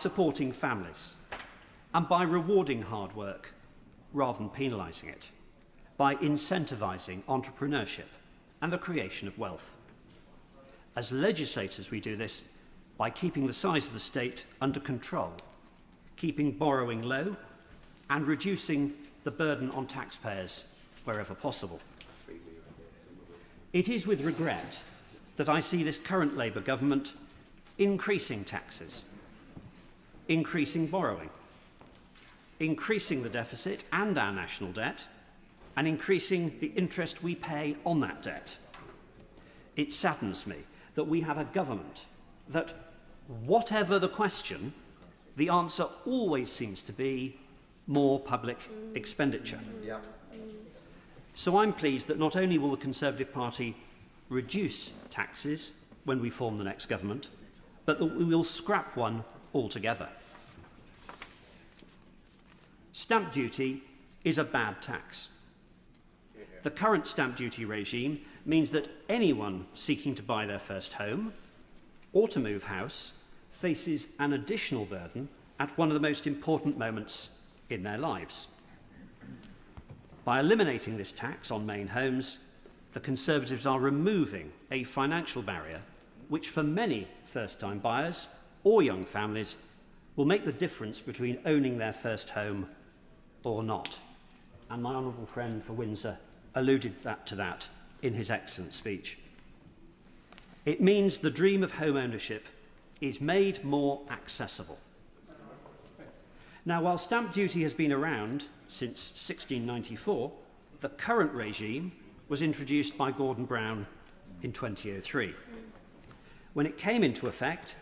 supporting families and by rewarding hard work rather than penalising it, by incentivising entrepreneurship and the creation of wealth. As legislators, we do this by keeping the size of the state under control, keeping borrowing low and reducing the burden on taxpayers wherever possible. It is with regret that I see this current Labour government increasing taxes, increasing borrowing, increasing the deficit and our national debt, and increasing the interest we pay on that debt. It saddens me that we have a government that, whatever the question, the answer always seems to be more public expenditure. Yeah. So I'm pleased that not only will the Conservative Party reduce taxes when we form the next government, but that we will scrap one altogether. Stamp duty is a bad tax. The current stamp duty regime means that anyone seeking to buy their first home or to move house faces an additional burden at one of the most important moments in their lives. By eliminating this tax on main homes, the Conservatives are removing a financial barrier which for many first-time buyers or young families will make the difference between owning their first home or not. And my honourable friend for Windsor alluded to that in his excellent speech. It means the dream of home ownership is made more accessible. Now, while stamp duty has been around since 1694, the current regime was introduced by Gordon Brown in 2003. When it came into effect,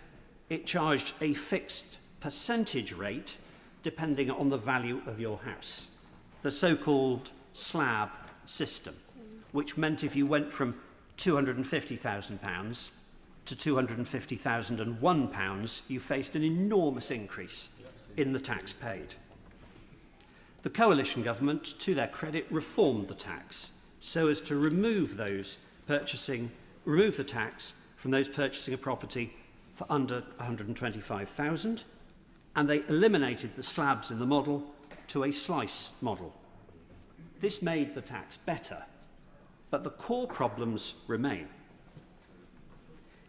it charged a fixed percentage rate depending on the value of your house, the so-called slab system, which meant if you went from £250,000 to £250,001, you faced an enormous increase in the tax paid. The coalition government, to their credit, reformed the tax so as to remove the tax from those purchasing a property for under £125,000, and they eliminated the slabs in the model to a slice model. This made the tax better, but the core problems remain.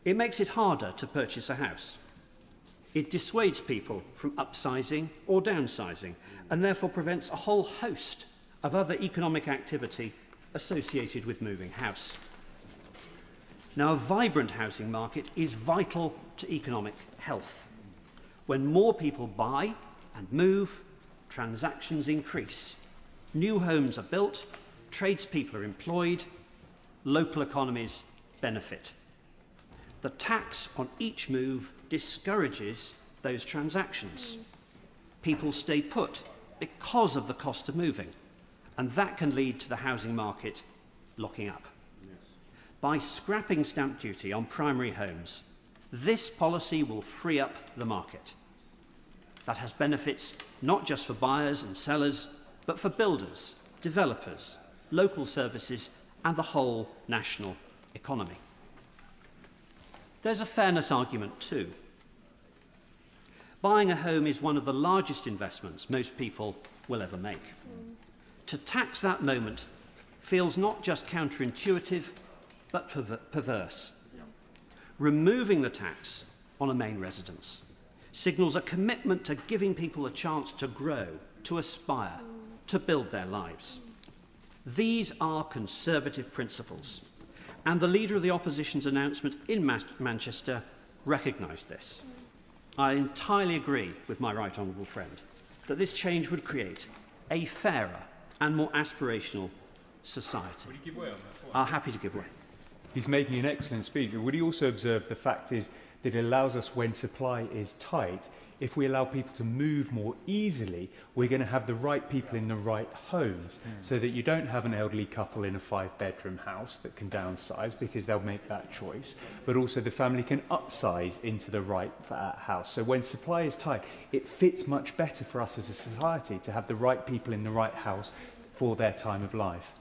It makes it harder to purchase a house. It dissuades people from upsizing or downsizing, and therefore prevents a whole host of other economic activity associated with moving house. Now, a vibrant housing market is vital to economic health. When more people buy and move, transactions increase. New homes are built, tradespeople are employed, local economies benefit. The tax on each move discourages those transactions. People stay put because of the cost of moving, and that can lead to the housing market locking up. Yes. By scrapping stamp duty on primary homes, this policy will free up the market. That has benefits not just for buyers and sellers, but for builders, developers, local services, and the whole national economy. There's a fairness argument too. Buying a home is one of the largest investments most people will ever make. To tax that moment feels not just counterintuitive, but perverse. Removing the tax on a main residence signals a commitment to giving people a chance to grow, to aspire, to build their lives. These are Conservative principles, and the Leader of the Opposition's announcement in Manchester recognised this. I entirely agree with my right honourable friend that this change would create a fairer and more aspirational society. Would you give way on that? I'm happy to give way. He's making an excellent speech. Would he also observe the fact is that it allows us, when supply is tight, if we allow people to move more easily, we're going to have the right people in the right homes, so that you don't have an elderly couple in a 5-bedroom house that can downsize because they'll make that choice, but also the family can upsize into the right house. So when supply is tight, it fits much better for us as a society to have the right people in the right house for their time of life.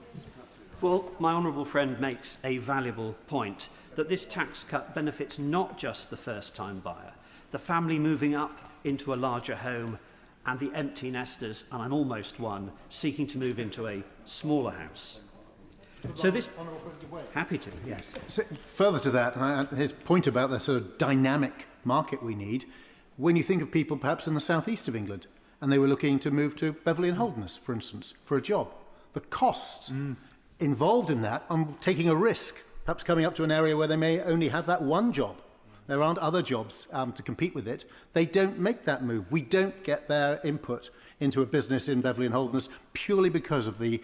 Well, my honourable friend makes a valuable point that this tax cut benefits not just the first-time buyer, the family moving up into a larger home and the empty nesters, and I'm almost one, seeking to move into a smaller house. So this... Happy to, yes. So further to that, his point about the sort of dynamic market we need, when you think of people perhaps in the southeast of England, and they were looking to move to Beverley and Holderness, for instance, for a job, the costs involved in that, taking a risk, perhaps coming up to an area where they may only have that one job. There aren't other jobs to compete with it. They don't make that move. We don't get their input into a business in Beverley and Holderness purely because of the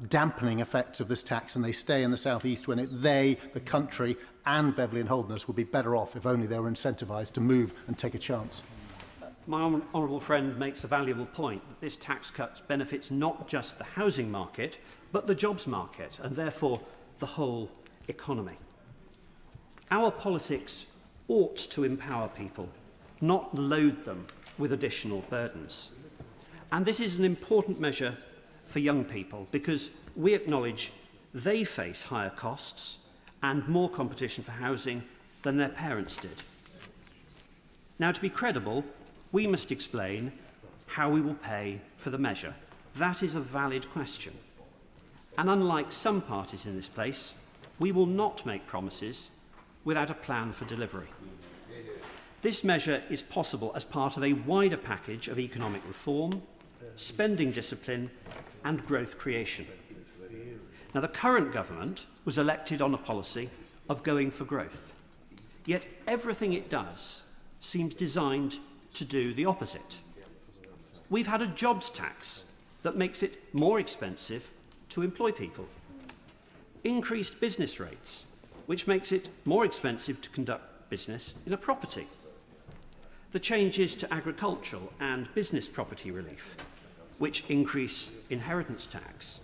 dampening effects of this tax, and they stay in the southeast when the country and Beverley and Holderness would be better off if only they were incentivised to move and take a chance. My honourable friend makes a valuable point that this tax cut benefits not just the housing market, but the jobs market, and therefore the whole economy. Our politics ought to empower people, not load them with additional burdens. And this is an important measure for young people because we acknowledge they face higher costs and more competition for housing than their parents did. Now, to be credible, we must explain how we will pay for the measure. That is a valid question. And unlike some parties in this place, we will not make promises without a plan for delivery. This measure is possible as part of a wider package of economic reform, spending discipline and growth creation. Now, the current government was elected on a policy of going for growth, yet everything it does seems designed to do the opposite. We've had a jobs tax that makes it more expensive to employ people, increased business rates, which makes it more expensive to conduct business in a property, the changes to agricultural and business property relief, which increase inheritance tax.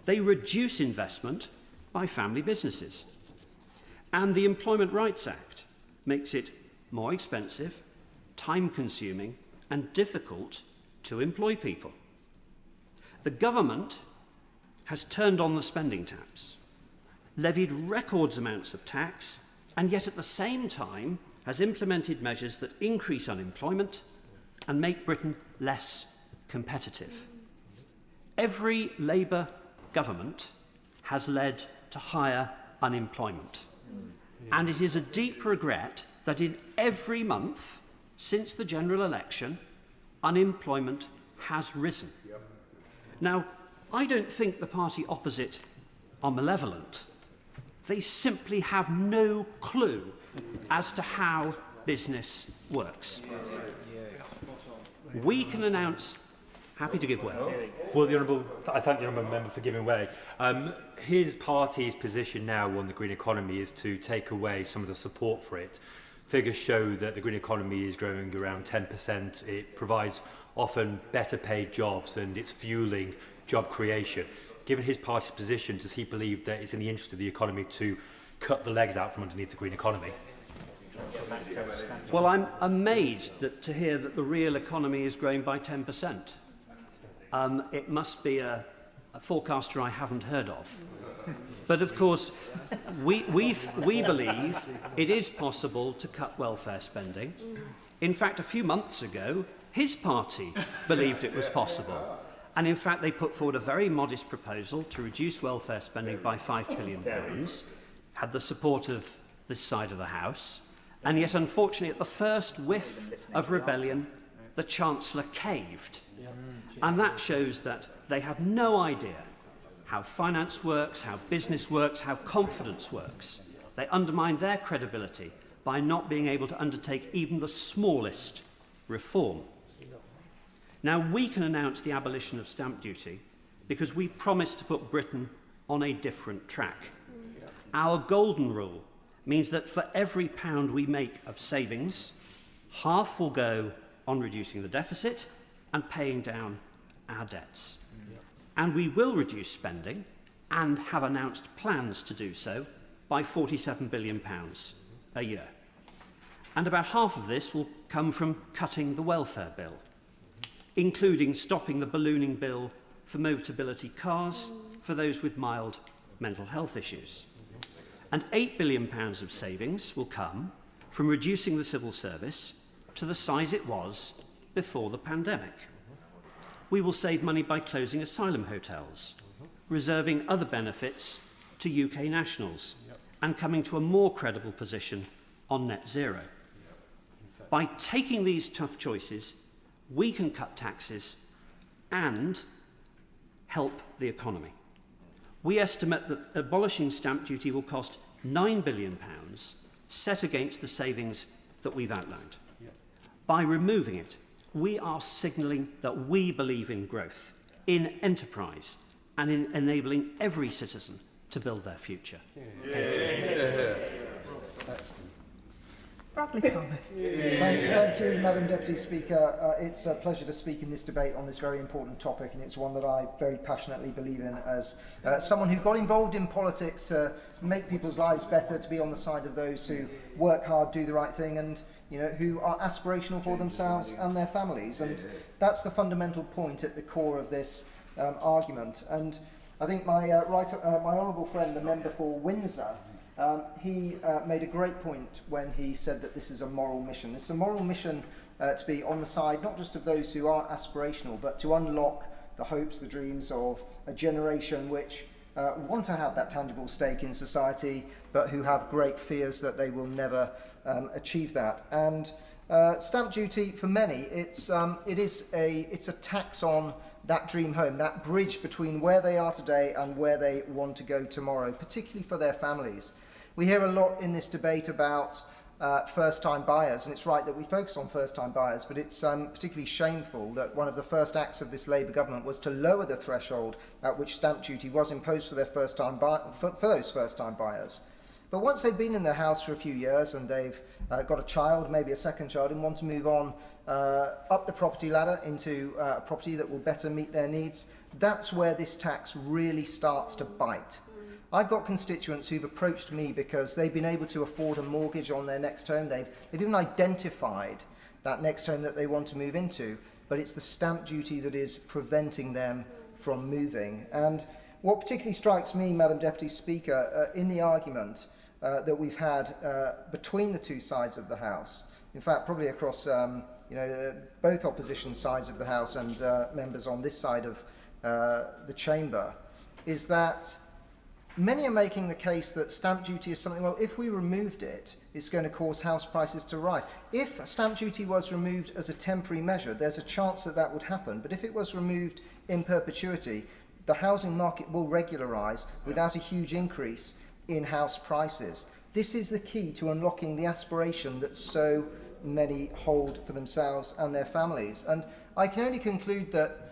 They reduce investment by family businesses. And the Employment Rights Act makes it more expensive, time-consuming, and difficult to employ people. The government has turned on the spending taps, levied record amounts of tax, and yet at the same time has implemented measures that increase unemployment and make Britain less competitive. Every Labour government has led to higher unemployment. And it is a deep regret that in every month since the general election, unemployment has risen. Now, I don't think the party opposite are malevolent. They simply have no clue as to how business works. We can announce... Happy to give way. Well, I thank the honourable member for giving way. His party's position now on the green economy is to take away some of the support for it. Figures show that the green economy is growing around 10%. It provides often better paid jobs and it's fueling job creation. Given his party's position, does he believe that it's in the interest of the economy to cut the legs out from underneath the green economy? Well, I'm amazed to hear that the real economy is growing by 10%. It must be a forecaster I haven't heard of. But of course, we believe it is possible to cut welfare spending. In fact, a few months ago, his party believed it was possible. And in fact, they put forward a very modest proposal to reduce welfare spending by £5 billion, had the support of this side of the House. And yet, unfortunately, at the first whiff of rebellion, the Chancellor caved. And that shows that they have no idea how finance works, how business works, how confidence works. They undermine their credibility by not being able to undertake even the smallest reform. Now, we can announce the abolition of stamp duty because we promised to put Britain on a different track. Our golden rule means that for every pound we make of savings, half will go on reducing the deficit and paying down our debts. And we will reduce spending, and have announced plans to do so, by £47 billion a year. And about half of this will come from cutting the welfare bill, including stopping the ballooning bill for mobility cars for those with mild mental health issues. And £8 billion of savings will come from reducing the civil service to the size it was before the pandemic. We will save money by closing asylum hotels, reserving other benefits to UK nationals, and coming to a more credible position on net zero. By taking these tough choices, we can cut taxes and help the economy. We estimate that abolishing stamp duty will cost £9 billion, set against the savings that we've outlined. By removing it, we are signalling that we believe in growth, in enterprise, and in enabling every citizen to build their future. Bradley Thomas. Thank you, Madam Deputy Speaker. It's a pleasure to speak in this debate on this very important topic, and it's one that I very passionately believe in as someone who got involved in politics to make people's lives better, to be on the side of those who work hard, do the right thing, and who are aspirational for themselves and their families. And that's the fundamental point at the core of this argument. And I think my honourable friend, the member for Windsor, he made a great point when he said that this is a moral mission. It's a moral mission to be on the side not just of those who are aspirational, but to unlock the hopes, the dreams of a generation which want to have that tangible stake in society, but who have great fears that they will never achieve that. And stamp duty, for many, it's a tax on that dream home, that bridge between where they are today and where they want to go tomorrow, particularly for their families. We hear a lot in this debate about first-time buyers, and it's right that we focus on first-time buyers, but it's particularly shameful that one of the first acts of this Labour government was to lower the threshold at which stamp duty was imposed for their for those first-time buyers. But once they've been in their house for a few years and they've got a child, maybe a second child, and want to move on up the property ladder into a property that will better meet their needs, that's where this tax really starts to bite. I've got constituents who've approached me because they've been able to afford a mortgage on their next home. They've even identified that next home that they want to move into, but it's the stamp duty that is preventing them from moving. And what particularly strikes me, Madam Deputy Speaker, in the argument that we've had between the two sides of the House, in fact, probably across both opposition sides of the House and members on this side of the chamber, is that many are making the case that stamp duty is something, well, if we removed it, it's going to cause house prices to rise. If stamp duty was removed as a temporary measure, there's a chance that that would happen. But if it was removed in perpetuity, the housing market will regularise without a huge increase in house prices. This is the key to unlocking the aspiration that so many hold for themselves and their families. And I can only conclude that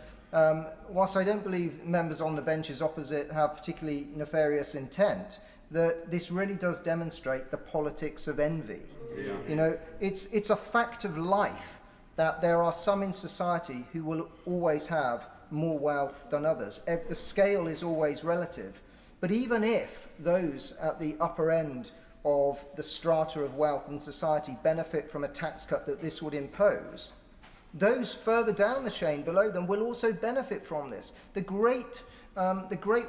whilst I don't believe members on the benches opposite have particularly nefarious intent, that this really does demonstrate the politics of envy. Yeah. It's a fact of life that there are some in society who will always have more wealth than others. The scale is always relative. But even if those at the upper end of the strata of wealth in society benefit from a tax cut that this would impose, those further down the chain below them will also benefit from this. The great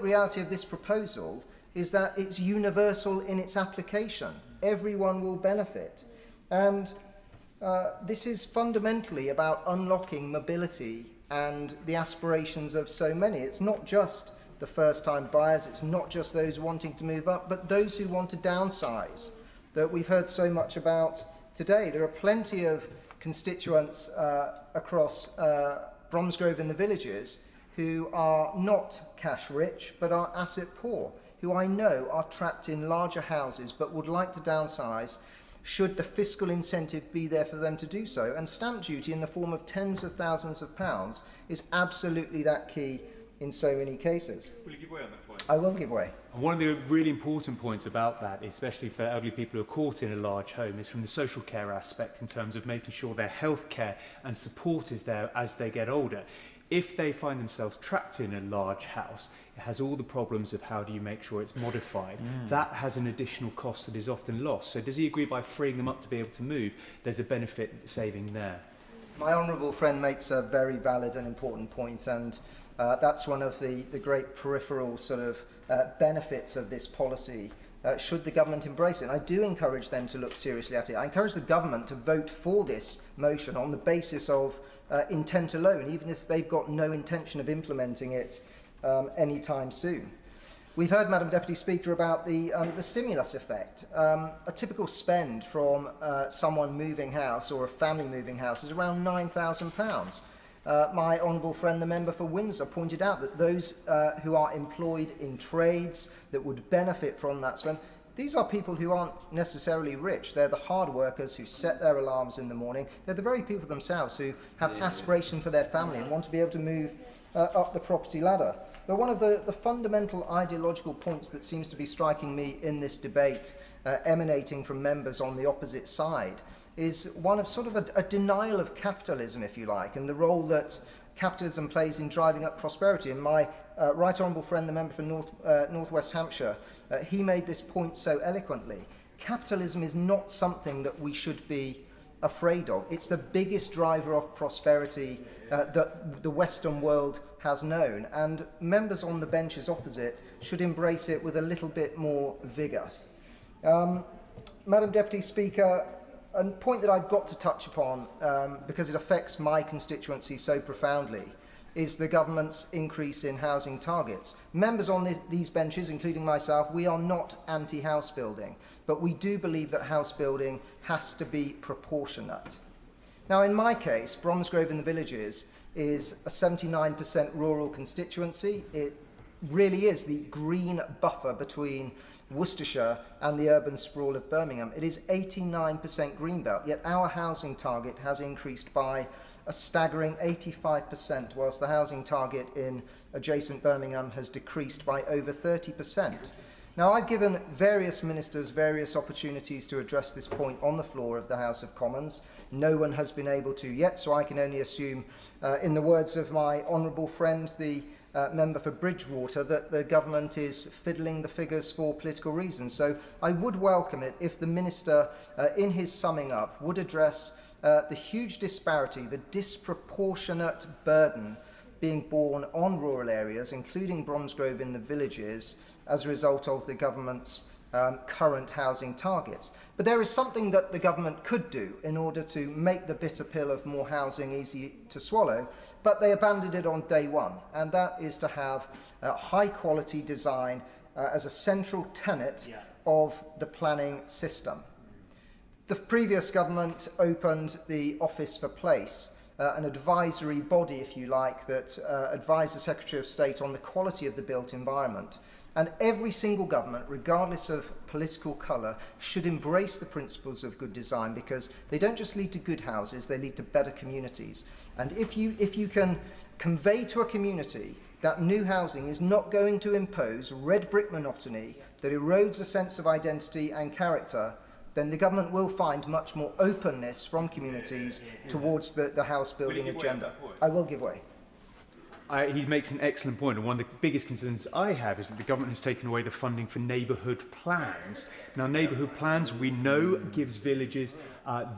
reality of this proposal is that it's universal in its application. Everyone will benefit. And this is fundamentally about unlocking mobility and the aspirations of so many. It's not just the first-time buyers, it's not just those wanting to move up, but those who want to downsize that we've heard so much about today. There are plenty of constituents across Bromsgrove and the villages who are not cash rich but are asset poor, who I know are trapped in larger houses but would like to downsize should the fiscal incentive be there for them to do so. And stamp duty in the form of tens of thousands of pounds is absolutely that key in so many cases. Will you give way on that point? I will give way. And one of the really important points about that, especially for elderly people who are caught in a large home, is from the social care aspect in terms of making sure their health care and support is there as they get older. If they find themselves trapped in a large house, it has all the problems of how do you make sure it's modified. That has an additional cost that is often lost. So does he agree by freeing them up to be able to move, there's a benefit saving there? My honourable friend makes a very valid and important point, and that's one of the great peripheral sort of benefits of this policy should the government embrace it. And I do encourage them to look seriously at it. I encourage the government to vote for this motion on the basis of intent alone, even if they've got no intention of implementing it anytime soon. We've heard, Madam Deputy Speaker, about the stimulus effect. A typical spend from someone moving house or a family moving house is around £9,000. My honourable friend, the member for Windsor, pointed out that those who are employed in trades that would benefit from that spend, these are people who aren't necessarily rich. They're the hard workers who set their alarms in the morning. They're the very people themselves who have aspiration for their family and want to be able to move up the property ladder. But one of the fundamental ideological points that seems to be striking me in this debate, emanating from members on the opposite side, is one of sort of a denial of capitalism, if you like, and the role that capitalism plays in driving up prosperity. And my right honourable friend, the member for North West Hampshire, he made this point so eloquently. Capitalism is not something that we should be afraid of. It's the biggest driver of prosperity that the Western world has known, and members on the benches opposite should embrace it with a little bit more vigour. Madam Deputy Speaker, a point that I've got to touch upon, because it affects my constituency so profoundly, is the government's increase in housing targets. Members on these benches, including myself, we are not anti-house building, but we do believe that house building has to be proportionate. Now, in my case, Bromsgrove in the Villages is a 79% rural constituency. It really is the green buffer between Worcestershire and the urban sprawl of Birmingham. It is 89% greenbelt, yet our housing target has increased by a staggering 85%, whilst the housing target in adjacent Birmingham has decreased by over 30%. Now, I've given various ministers various opportunities to address this point on the floor of the House of Commons. No one has been able to yet, so I can only assume, in the words of my honourable friend, the member for Bridgewater, that the government is fiddling the figures for political reasons. So I would welcome it if the minister, in his summing up, would address the huge disparity, the disproportionate burden being borne on rural areas, including Bromsgrove in the Villages, as a result of the government's current housing targets. But there is something that the government could do in order to make the bitter pill of more housing easy to swallow, but they abandoned it on day one, and that is to have high-quality design as a central tenet of the planning system. The previous government opened the Office for Place, an advisory body, if you like, that advised the Secretary of State on the quality of the built environment. And every single government, regardless of political colour, should embrace the principles of good design, because they don't just lead to good houses, they lead to better communities. And if you can convey to a community that new housing is not going to impose red brick monotony that erodes a sense of identity and character, then the government will find much more openness from communities towards the house building agenda. I will give way. He makes an excellent point, and one of the biggest concerns I have is that the government has taken away the funding for neighbourhood plans. Now, neighbourhood plans, we know, gives villages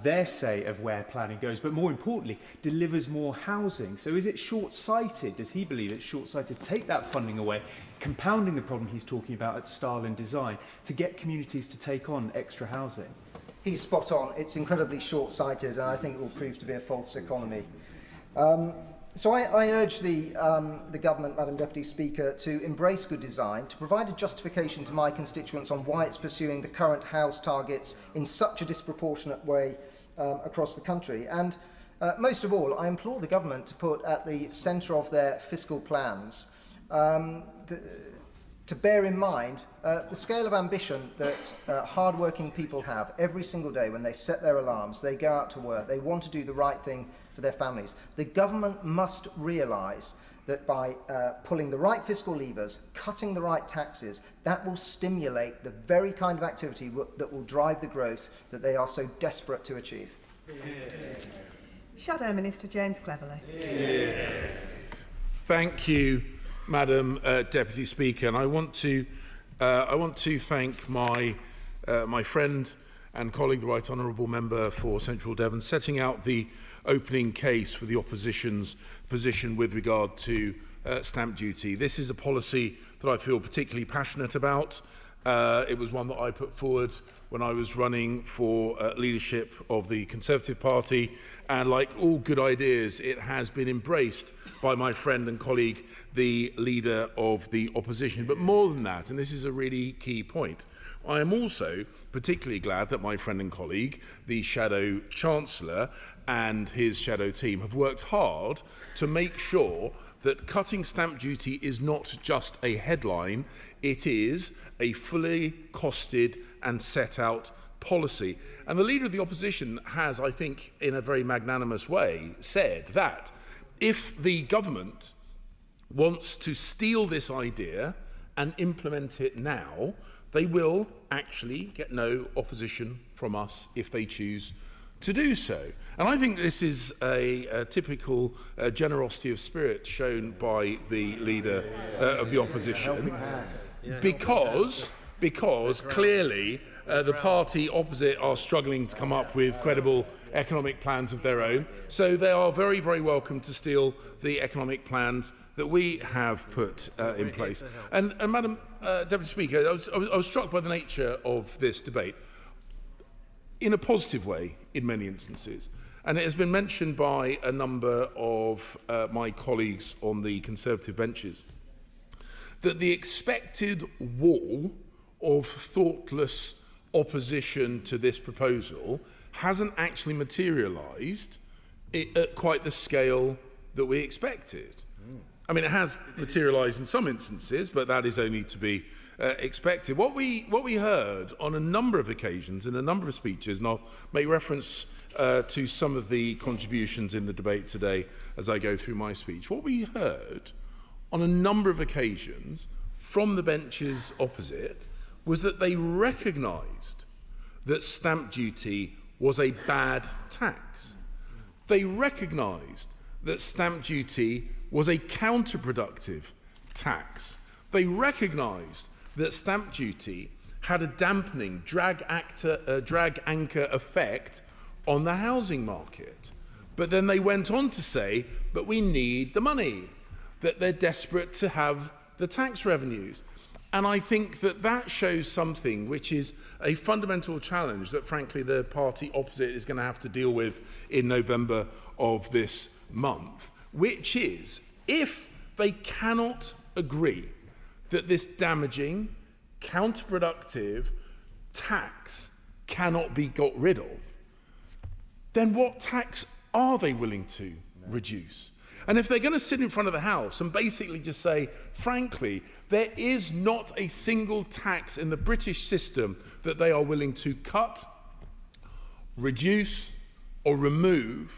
their say of where planning goes, but more importantly, delivers more housing. So is it short-sighted, does he believe it's short-sighted to take that funding away, compounding the problem he's talking about at style and design, to get communities to take on extra housing? He's spot on. It's incredibly short-sighted, and I think it will prove to be a false economy. So I urge the government, Madam Deputy Speaker, to embrace good design, to provide a justification to my constituents on why it's pursuing the current house targets in such a disproportionate way across the country. And most of all, I implore the government to put at the centre of their fiscal plans to bear in mind the scale of ambition that hard-working people have every single day when they set their alarms, they go out to work, they want to do the right thing for their families. The government must realise that by pulling the right fiscal levers, cutting the right taxes, that will stimulate the very kind of activity that will drive the growth that they are so desperate to achieve. Shadow Minister James Cleverly. Thank you, Madam Deputy Speaker, and I want to thank my friend and colleague, the Right Honourable Member for Central Devon, setting out the opening case for the opposition's position with regard to stamp duty. This is a policy that I feel particularly passionate about. It was one that I put forward when I was running for leadership of the Conservative Party, and like all good ideas, it has been embraced by my friend and colleague, the Leader of the Opposition. But more than that, and this is a really key point, I am also particularly glad that my friend and colleague, the Shadow Chancellor, and his Shadow team have worked hard to make sure that cutting stamp duty is not just a headline, it is a fully costed and set out policy. And the Leader of the Opposition has, I think, in a very magnanimous way, said that if the government wants to steal this idea and implement it now, they will actually get no opposition from us if they choose to do so. And I think this is a typical generosity of spirit shown by the Leader of the Opposition, because clearly the party opposite are struggling to come up with credible economic plans of their own. So they are very, very welcome to steal the economic plans that we have put in place. And Madam Deputy Speaker, I was struck by the nature of this debate in a positive way in many instances. And it has been mentioned by a number of my colleagues on the Conservative benches that the expected wall of thoughtless opposition to this proposal hasn't actually materialised at quite the scale that we expected. I mean, it has materialised in some instances, but that is only to be expected. What we heard on a number of occasions in a number of speeches, and I'll make reference to some of the contributions in the debate today as I go through my speech, what we heard on a number of occasions from the benches opposite was that they recognised that stamp duty was a bad tax. They recognised that stamp duty was a counterproductive tax. They recognised that stamp duty had a dampening drag anchor effect on the housing market. But then they went on to say, but we need the money, that they're desperate to have the tax revenues. And I think that that shows something which is a fundamental challenge that, frankly, the party opposite is going to have to deal with in November of this month, which is, if they cannot agree that this damaging, counterproductive tax cannot be got rid of, then what tax are they willing to reduce? And if they're going to sit in front of the House and basically just say, frankly, there is not a single tax in the British system that they are willing to cut, reduce, or remove,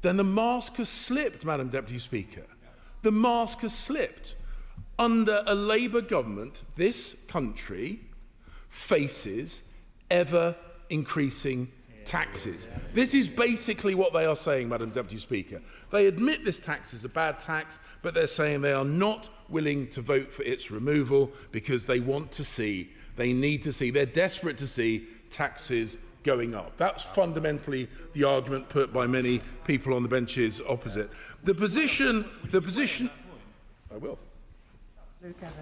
then the mask has slipped, Madam Deputy Speaker. The mask has slipped. Under a Labour government, this country faces ever-increasing taxes. This is basically what they are saying, Madam Deputy Speaker. They admit this tax is a bad tax, but they're saying they are not willing to vote for its removal because they want to see, they need to see, they're desperate to see taxes going up. That's fundamentally the argument put by many people on the benches opposite. The position, I will.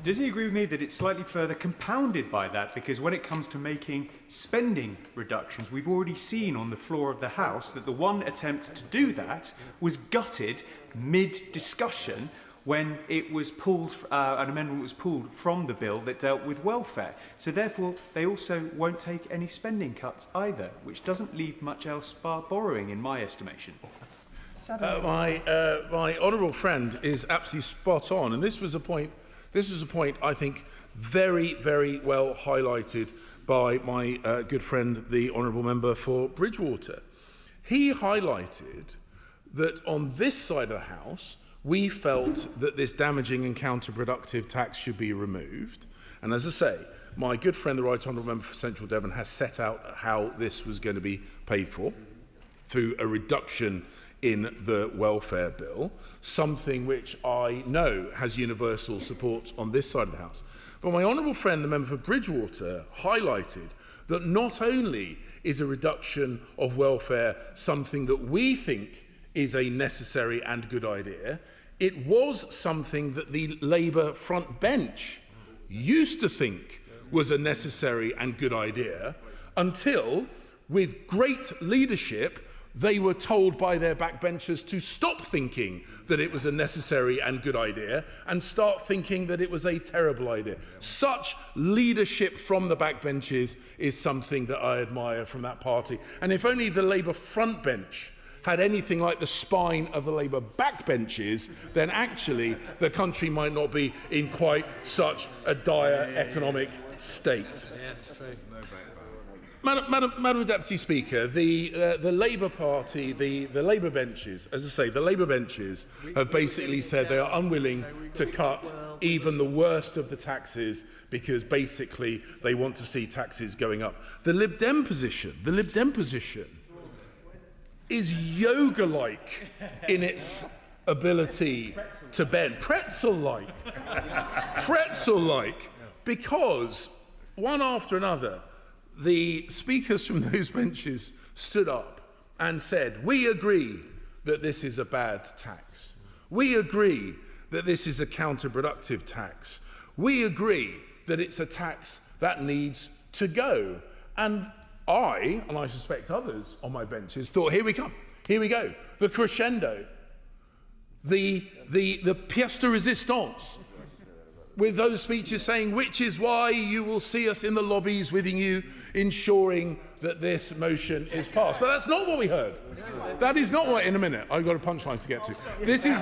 Does he agree with me that it's slightly further compounded by that? Because when it comes to making spending reductions, we've already seen on the floor of the House that the one attempt to do that was gutted mid-discussion when it was pulled, an amendment was pulled from the bill that dealt with welfare. So therefore, they also won't take any spending cuts either, which doesn't leave much else bar borrowing, in my estimation. My honourable friend is absolutely spot on, and this was a point I think very, very well highlighted by my good friend, the honourable member for Bridgewater. He highlighted that on this side of the House, we felt that this damaging and counterproductive tax should be removed. And as I say, my good friend, the Right Honourable Member for Central Devon, has set out how this was going to be paid for through a reduction in the welfare bill, something which I know has universal support on this side of the House. But my honourable friend, the member for Bridgewater, highlighted that not only is a reduction of welfare something that we think is a necessary and good idea, it was something that the Labour front bench used to think was a necessary and good idea, until, with great leadership, they were told by their backbenchers to stop thinking that it was a necessary and good idea and start thinking that it was a terrible idea. Such leadership from the backbenches is something that I admire from that party. And if only the Labour front bench had anything like the spine of the Labour backbenches, then actually the country might not be in quite such a dire economic state. Madam Deputy Speaker, the Labour Party, the Labour benches, as I say, the Labour benches have basically said they are unwilling to cut even the worst of the taxes because basically they want to see taxes going up. The Lib Dem position is yoga-like in its ability to bend, pretzel-like, because one after another, the speakers from those benches stood up and said, we agree that this is a bad tax. We agree that this is a counterproductive tax. We agree that it's a tax that needs to go. And I suspect others on my benches, thought, here we come, here we go. The crescendo, the pièce de résistance, with those speeches saying, which is why you will see us in the lobbies with you, ensuring that this motion is passed. But that's not what we heard. That is not what, in a minute, I've got a punchline to get to. This is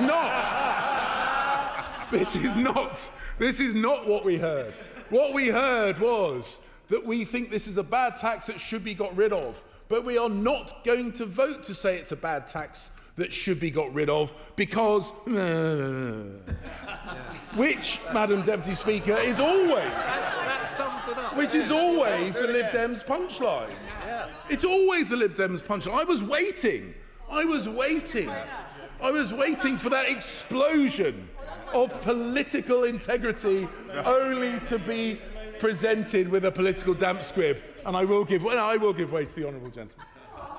not what we heard. What we heard was that we think this is a bad tax that should be got rid of, but we are not going to vote to say it's a bad tax that should be got rid of because, which, Madam Deputy Speaker, is always, which is always the Lib Dems punchline. It's always the Lib Dems punchline. I was waiting for that explosion of political integrity only to be presented with a political damp squib, and I will give way to the honourable gentleman.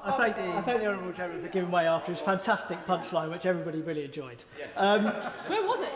I thank the honourable gentleman for giving way after his fantastic punchline, which everybody really enjoyed. Yes. Where was it?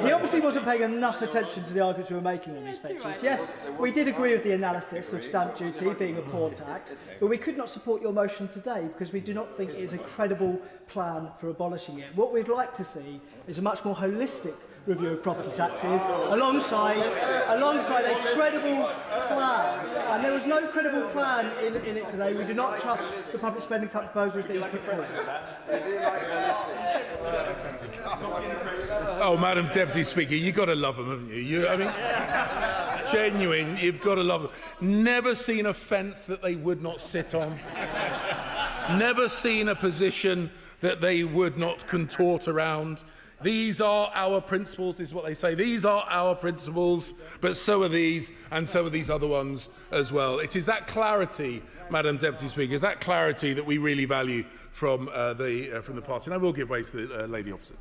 He obviously wasn't paying enough attention to the arguments we were making on these benches. Yes, we did agree with the analysis of stamp duty being a poor tax, but we could not support your motion today because we do not think it is a credible plan for abolishing it. What we'd like to see is a much more holistic review of property taxes alongside a credible plan. And there was no credible plan in it today. We do not trust the public spending cut proposals that he's put forward. Oh, Madam Deputy Speaker, you've got to love them, haven't you? Genuine, you've got to love them. Never seen a fence that they would not sit on. Never seen a position that they would not contort around. These are our principles, is what they say. These are our principles, but so are these, and so are these other ones as well. It is that clarity, Madam Deputy Speaker, is that clarity that we really value from the party. And I will give way to the lady opposite.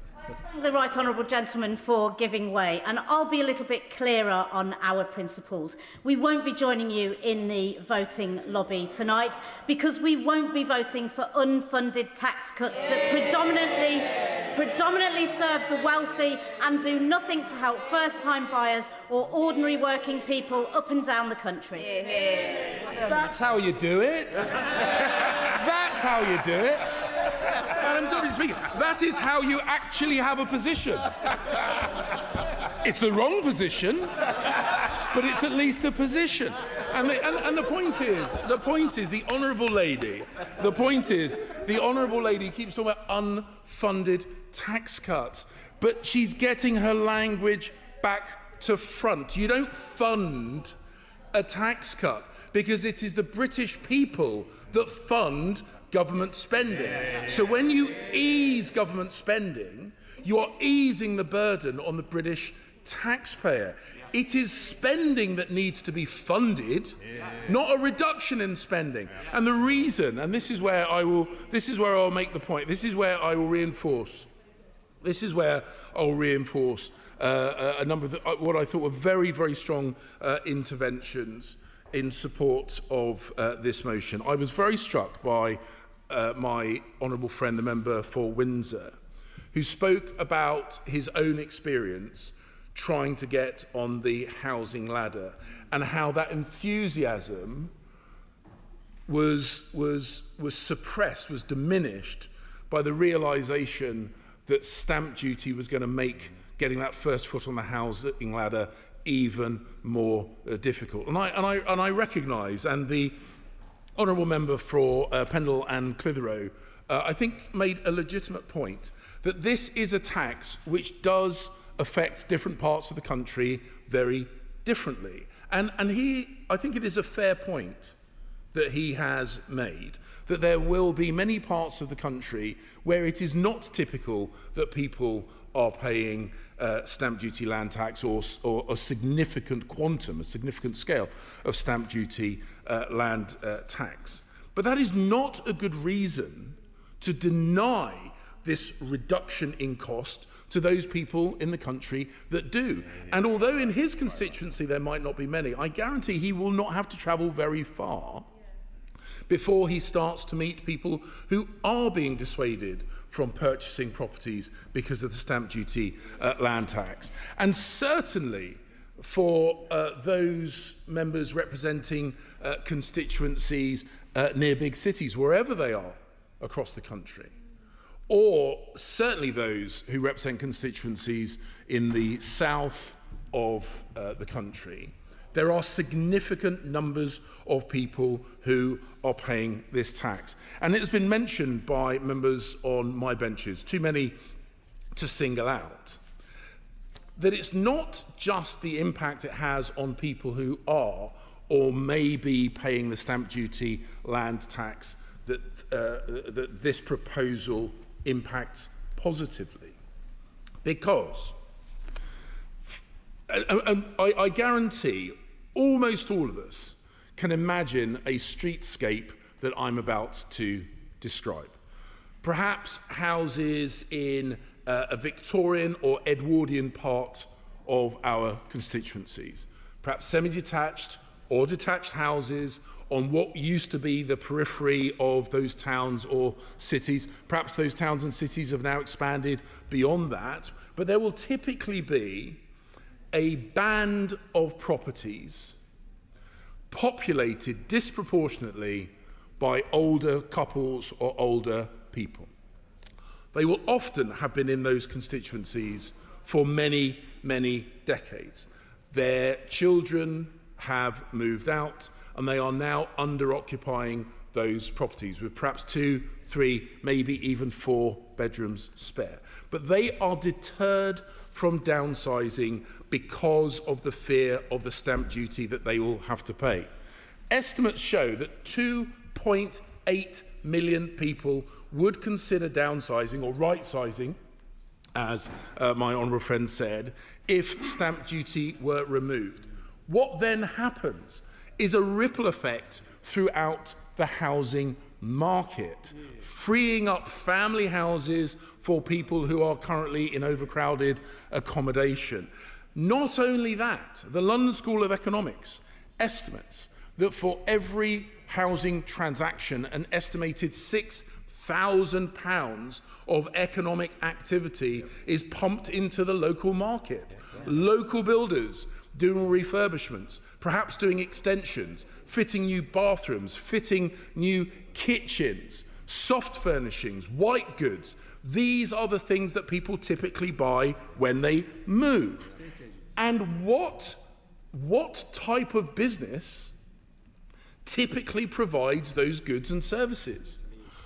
The right honourable gentleman for giving way, and I'll be a little bit clearer on our principles. We won't be joining you in the voting lobby tonight because we won't be voting for unfunded tax cuts that predominantly serve the wealthy and do nothing to help first-time buyers or ordinary working people up and down the country. That's how you do it. That's how you do it. Madam Deputy Speaker, that is how you actually have a position. It's the wrong position, but it's at least a position. And the point is the honourable lady. The point is the honourable lady keeps talking about unfunded tax cuts, but she's getting her language back to front. You don't fund a tax cut because it is the British people that fund government spending. So when you ease government spending, you are easing the burden on the British taxpayer. It is spending that needs to be funded, not a reduction in spending. And the reason, and this is where I'll make the point. This is where I will reinforce. A number of what I thought were very, very strong interventions in support of this motion. I was very struck by my honourable friend, the member for Windsor, who spoke about his own experience trying to get on the housing ladder, and how that enthusiasm was suppressed, was diminished by the realisation that stamp duty was going to make getting that first foot on the housing ladder even more difficult. And I recognise, and the Honourable Member for Pendle and Clitheroe, I think made a legitimate point, that this is a tax which does affect different parts of the country very differently. And I think it is a fair point that he has made, that there will be many parts of the country where it is not typical that people are paying stamp duty land tax or a significant quantum, a significant scale of stamp duty land tax. But that is not a good reason to deny this reduction in cost to those people in the country that do. And although in his constituency there might not be many, I guarantee he will not have to travel very far before he starts to meet people who are being dissuaded from purchasing properties because of the stamp duty land tax. And certainly for those members representing constituencies near big cities, wherever they are across the country, or certainly those who represent constituencies in the south of the country, there are significant numbers of people who are paying this tax. And it has been mentioned by members on my benches, too many to single out, that it's not just the impact it has on people who are or may be paying the stamp duty land tax that this proposal impacts positively. Because I guarantee almost all of us can imagine a streetscape that I'm about to describe. Perhaps houses in a Victorian or Edwardian part of our constituencies. Perhaps semi-detached or detached houses on what used to be the periphery of those towns or cities. Perhaps those towns and cities have now expanded beyond that, but there will typically be a band of properties populated disproportionately by older couples or older people. They will often have been in those constituencies for many, many decades. Their children have moved out and they are now under-occupying those properties with perhaps 2, 3, maybe even 4 bedrooms spare. But they are deterred from downsizing because of the fear of the stamp duty that they will have to pay. Estimates show that 2.8 million people would consider downsizing or right-sizing, as my honourable friend said, if stamp duty were removed. What then happens is a ripple effect throughout the housing market, freeing up family houses for people who are currently in overcrowded accommodation. Not only that, the London School of Economics estimates that for every housing transaction, an estimated £6,000 of economic activity is pumped into the local market. Local builders doing refurbishments, perhaps doing extensions, fitting new bathrooms, fitting new kitchens, soft furnishings, white goods. These are the things that people typically buy when they move. And what type of business typically provides those goods and services?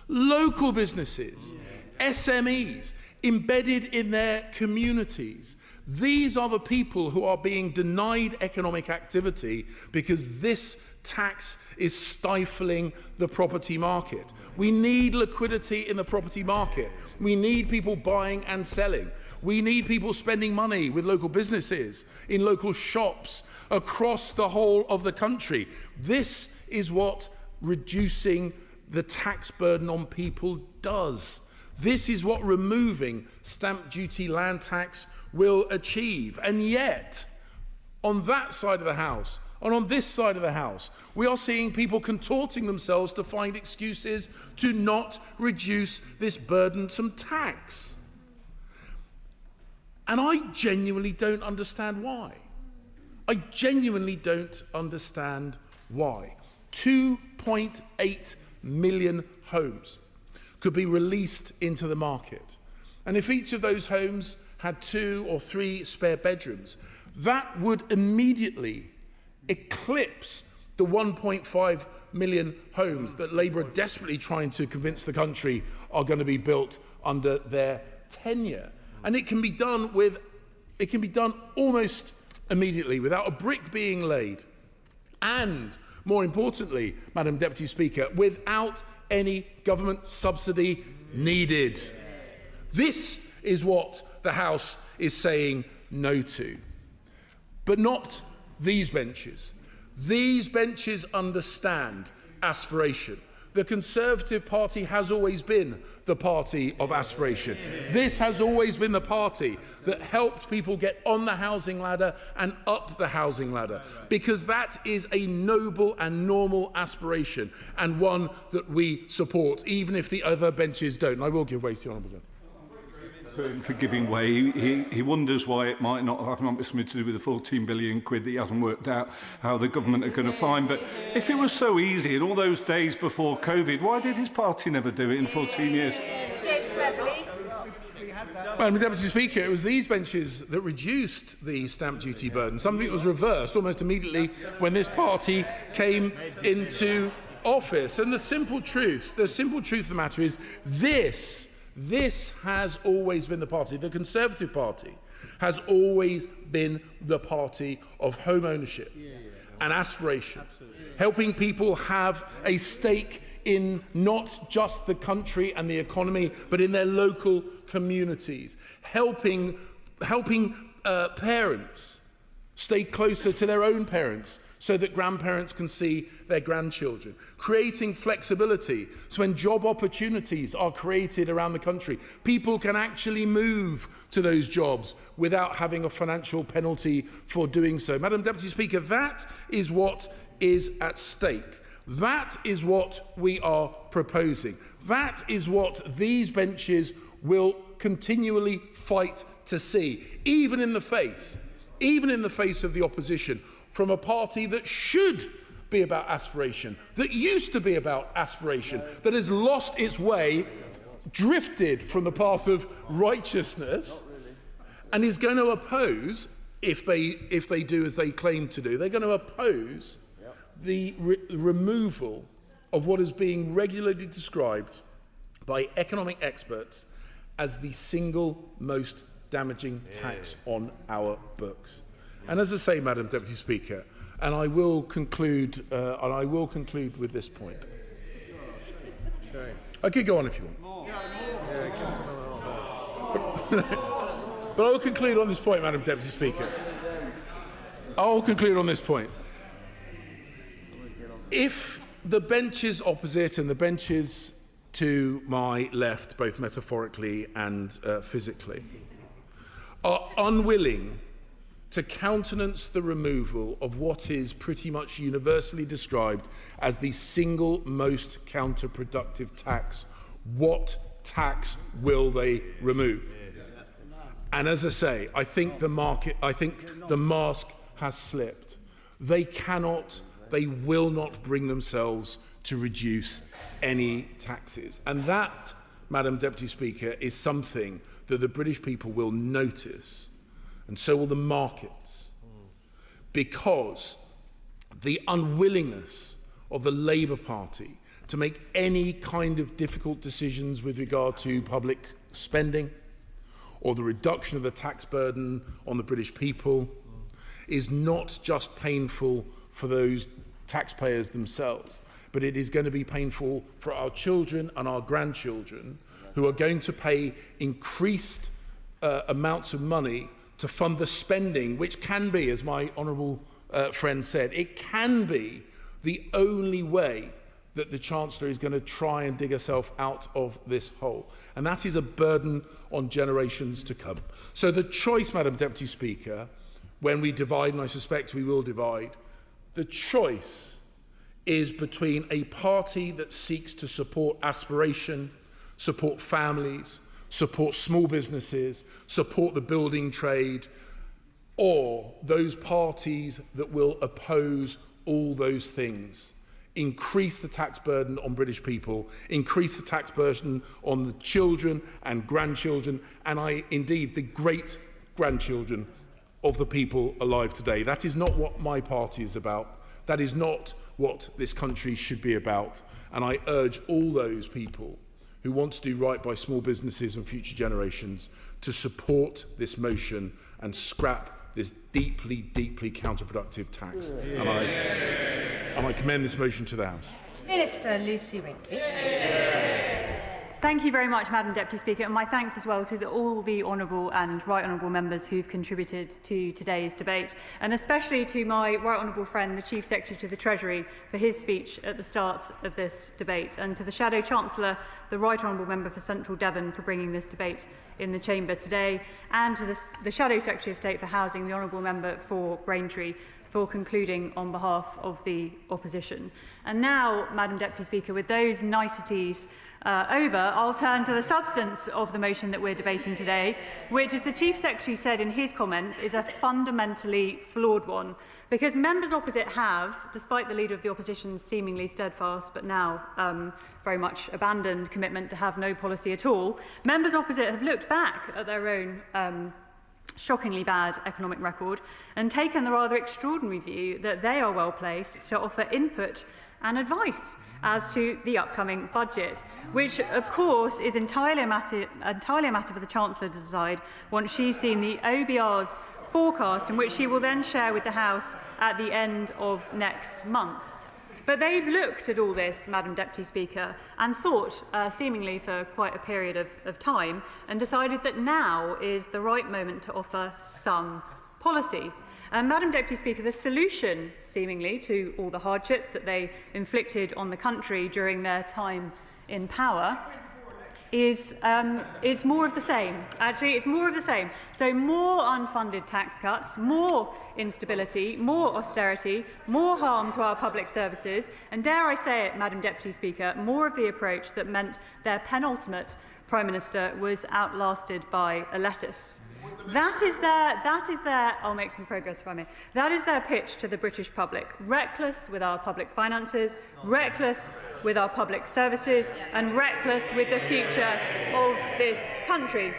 Local businesses, SMEs, embedded in their communities. These are the people who are being denied economic activity because this tax is stifling the property market. We need liquidity in the property market. We need people buying and selling. We need people spending money with local businesses, in local shops, across the whole of the country. This is what reducing the tax burden on people does. This is what removing stamp duty land tax will achieve. And yet, on that side of the house, and on this side of the house, we are seeing people contorting themselves to find excuses to not reduce this burdensome tax. And I genuinely don't understand why. I genuinely don't understand why. 2.8 million homes could be released into the market. And if each of those homes had 2 or 3 spare bedrooms, that would immediately eclipse the 1.5 million homes that Labour are desperately trying to convince the country are going to be built under their tenure. And it can be done almost immediately without a brick being laid. And more importantly, Madam Deputy Speaker, without any government subsidy needed. This is what the House is saying no to. But not these benches. These benches understand aspiration. The Conservative Party has always been the party of aspiration. This has always been the party that helped people get on the housing ladder and up the housing ladder, because that is a noble and normal aspiration, and one that we support, even if the other benches don't. And I will give way to the Honourable Gentleman. For giving way, he wonders why it might not have something to do with the 14 billion quid that he hasn't worked out how the government are going to find. But if it was so easy in all those days before COVID, why did his party never do it in 14 years? Madam Deputy Speaker, it was these benches that reduced the stamp duty burden, something that was reversed almost immediately when this party came into office. And the simple truth of the matter is this has always been the party. The Conservative Party has always been the party of home ownership and aspiration, helping people have a stake in not just the country and the economy, but in their local communities, helping parents stay closer to their own parents so that grandparents can see their grandchildren, creating flexibility so when job opportunities are created around the country, people can actually move to those jobs without having a financial penalty for doing so. Madam Deputy Speaker, that is what is at stake. That is what we are proposing. That is what these benches will continually fight to see, even in the face of the opposition, from a party that should be about aspiration, that used to be about aspiration, that has lost its way, drifted from the path of righteousness, and is going to oppose, if they do as they claim to do, they're going to oppose the removal of what is being regularly described by economic experts as the single most damaging tax on our books. And as I say, Madam Deputy Speaker, and I will conclude with this point. I could go on if you want. But I will conclude on this point, Madam Deputy Speaker. I will conclude on this point. If the benches opposite and the benches to my left, both metaphorically and physically, are unwilling to countenance the removal of what is pretty much universally described as the single most counterproductive tax, what tax will they remove? And as I say, I think the mask has slipped. They will not bring themselves to reduce any taxes. And that, Madam Deputy Speaker, is something that the British people will notice, and so will the markets, because the unwillingness of the Labour Party to make any kind of difficult decisions with regard to public spending or the reduction of the tax burden on the British people is not just painful for those taxpayers themselves, but it is going to be painful for our children and our grandchildren, who are going to pay increased amounts of money to fund the spending, which can be, as my honourable friend said, it can be the only way that the Chancellor is going to try and dig herself out of this hole. And that is a burden on generations to come. So the choice, Madam Deputy Speaker, when we divide, and I suspect we will divide, the choice is between a party that seeks to support aspiration, support families, support small businesses, support the building trade, or those parties that will oppose all those things. Increase the tax burden on British people, increase the tax burden on the children and grandchildren, and indeed the great-grandchildren of the people alive today. That is not what my party is about. That is not what this country should be about. And I urge all those people who want to do right by small businesses and future generations to support this motion and scrap this deeply, deeply counterproductive tax. And I commend this motion to the House. Minister Lucy Winkley. Thank you very much, Madam Deputy Speaker, and my thanks as well to all the honourable and right honourable members who've contributed to today's debate, and especially to my right honourable friend, the Chief Secretary to the Treasury, for his speech at the start of this debate, and to the Shadow Chancellor, the right honourable member for Central Devon, for bringing this debate in the Chamber today, and to the Shadow Secretary of State for Housing, the honourable member for Braintree, for concluding on behalf of the opposition. And now, Madam Deputy Speaker, with those niceties over, I'll turn to the substance of the motion that we're debating today, which, as the Chief Secretary said in his comments, is a fundamentally flawed one, because members opposite have, despite the Leader of the Opposition's seemingly steadfast but now very much abandoned commitment to have no policy at all, members opposite have looked back at their own shockingly bad economic record and taken the rather extraordinary view that they are well placed to offer input and advice as to the upcoming budget, which of course is entirely a matter for the Chancellor to decide once she's seen the OBR's forecast, and which she will then share with the House at the end of next month. But they've looked at all this, Madam Deputy Speaker, and thought, seemingly for quite a period of time, and decided that now is the right moment to offer some policy. And Madam Deputy Speaker, the solution, seemingly, to all the hardships that they inflicted on the country during their time in power is it's more of the same. Actually, it's more of the same. So more unfunded tax cuts, more instability, more austerity, more harm to our public services, and dare I say it, Madam Deputy Speaker, more of the approach that meant their penultimate Prime Minister was outlasted by a lettuce. That is their, I'll make some progress if I may, that is their pitch to the British public. Reckless with our public finances, reckless with our public services, and reckless with the future of this country.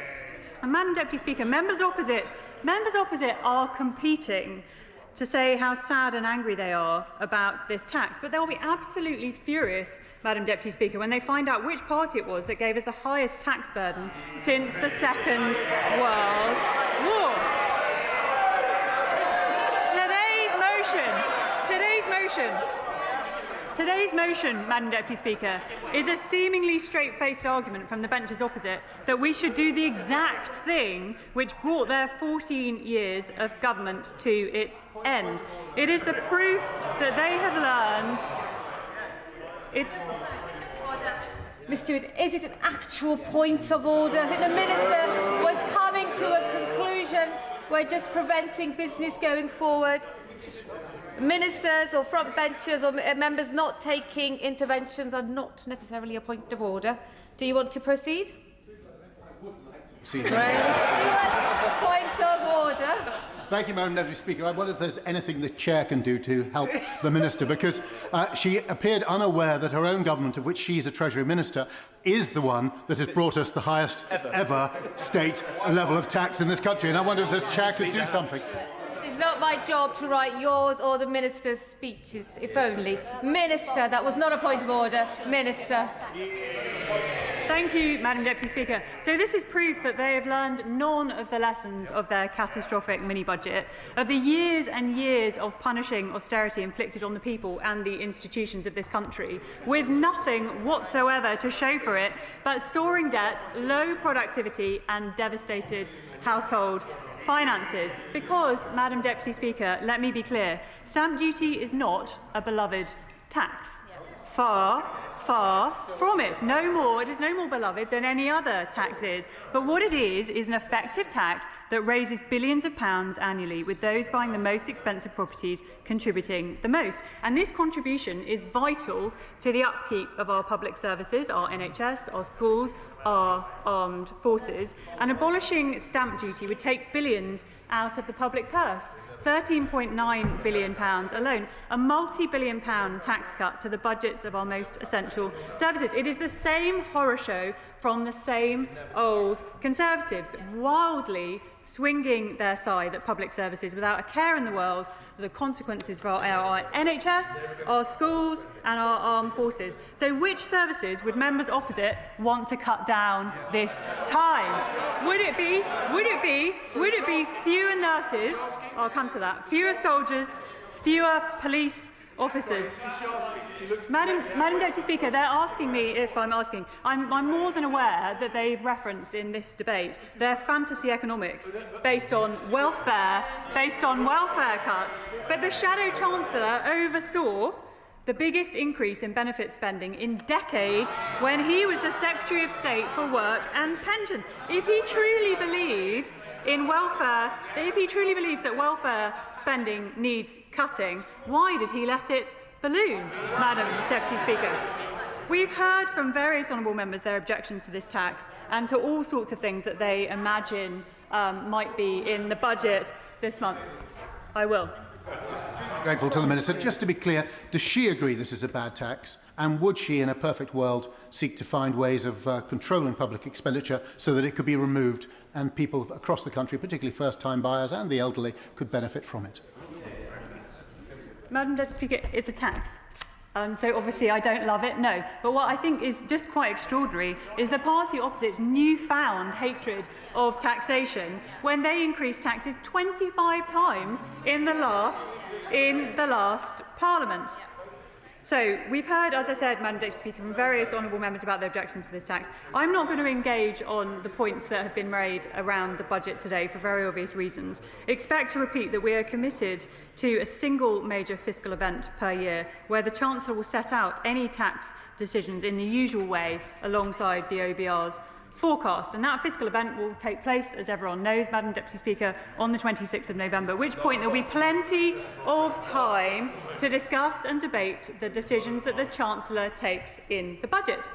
And Madam Deputy Speaker, members opposite are competing to say how sad and angry they are about this tax. But they will be absolutely furious, Madam Deputy Speaker, when they find out which party it was that gave us the highest tax burden since the Second World War. Today's motion, Madam Deputy Speaker, is a seemingly straight-faced argument from the benches opposite that we should do the exact thing which brought their 14 years of government to its end. It is the proof that they have learned. Ms Stewart, is it an actual point of order? The Minister was coming to a conclusion. We're just preventing business going forward. Ministers or front benchers or members not taking interventions are not necessarily a point of order. Do you want to proceed? Point of order. Thank you, Madam Deputy Speaker. I wonder if there's anything the Chair can do to help the Minister, because she appeared unaware that her own government, of which she's a Treasury Minister, is the one that has brought us the highest ever state level of tax in this country. And I wonder if this Chair could do something. It's not my job to write yours or the Minister's speeches, if only. Minister, that was not a point of order. Minister. Thank you, Madam Deputy Speaker. So this is proof that they have learned none of the lessons of their catastrophic mini-budget, of the years and years of punishing austerity inflicted on the people and the institutions of this country, with nothing whatsoever to show for it but soaring debt, low productivity and devastated household finances. Because, Madam Deputy Speaker, let me be clear, stamp duty is not a beloved tax. Far from it. No more. It is no more beloved than any other tax is. But what it is an effective tax that raises billions of pounds annually, with those buying the most expensive properties contributing the most. And this contribution is vital to the upkeep of our public services, our NHS, our schools, our armed forces, and abolishing stamp duty would take billions out of the public purse. £13.9 billion alone, a multi-billion pound tax cut to the budgets of our most essential services. It is the same horror show from the same old Conservatives, wildly swinging their side at public services without a care in the world for the consequences for our NHS, our schools and our armed forces. So which services would members opposite want to cut down this time? Would it be fewer nurses? I'll come to that. Fewer soldiers, fewer police officers. Madam Deputy Speaker, they're asking me if I'm asking. I'm more than aware that they've referenced in this debate their fantasy economics based on welfare cuts. But the Shadow Chancellor oversaw the biggest increase in benefit spending in decades when he was the Secretary of State for Work and Pensions. If he truly believes in welfare, if he truly believes that welfare spending needs cutting, why did he let it balloon, Madam Deputy Speaker? We've heard from various honourable members their objections to this tax and to all sorts of things that they imagine might be in the budget this month. I will. Grateful to the Minister. Just to be clear, does she agree this is a bad tax? And would she, in a perfect world, seek to find ways of controlling public expenditure so that it could be removed and people across the country, particularly first-time buyers and the elderly, could benefit from it? Madam Deputy Speaker, it's a tax. So obviously I don't love it, no. But what I think is just quite extraordinary is the party opposite's newfound hatred of taxation when they increased taxes 25 times in the last Parliament. So we've heard, as I said, Madam Deputy Speaker, from various honourable members about their objections to this tax. I'm not going to engage on the points that have been made around the budget today for very obvious reasons. Expect to repeat that we are committed to a single major fiscal event per year where the Chancellor will set out any tax decisions in the usual way alongside the OBR's forecast. And that fiscal event will take place, as everyone knows, Madam Deputy Speaker, on the 26th of November, at which point there will be plenty of time to discuss and debate the decisions that the Chancellor takes in the budget.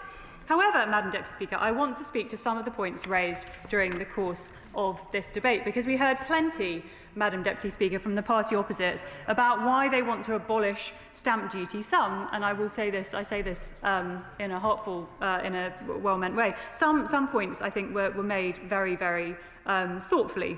However, Madam Deputy Speaker, I want to speak to some of the points raised during the course of this debate, because we heard plenty, Madam Deputy Speaker, from the party opposite about why they want to abolish stamp duty. Some, and I say this in a heartful, in a well-meant way, some points I think were made very, very thoughtfully.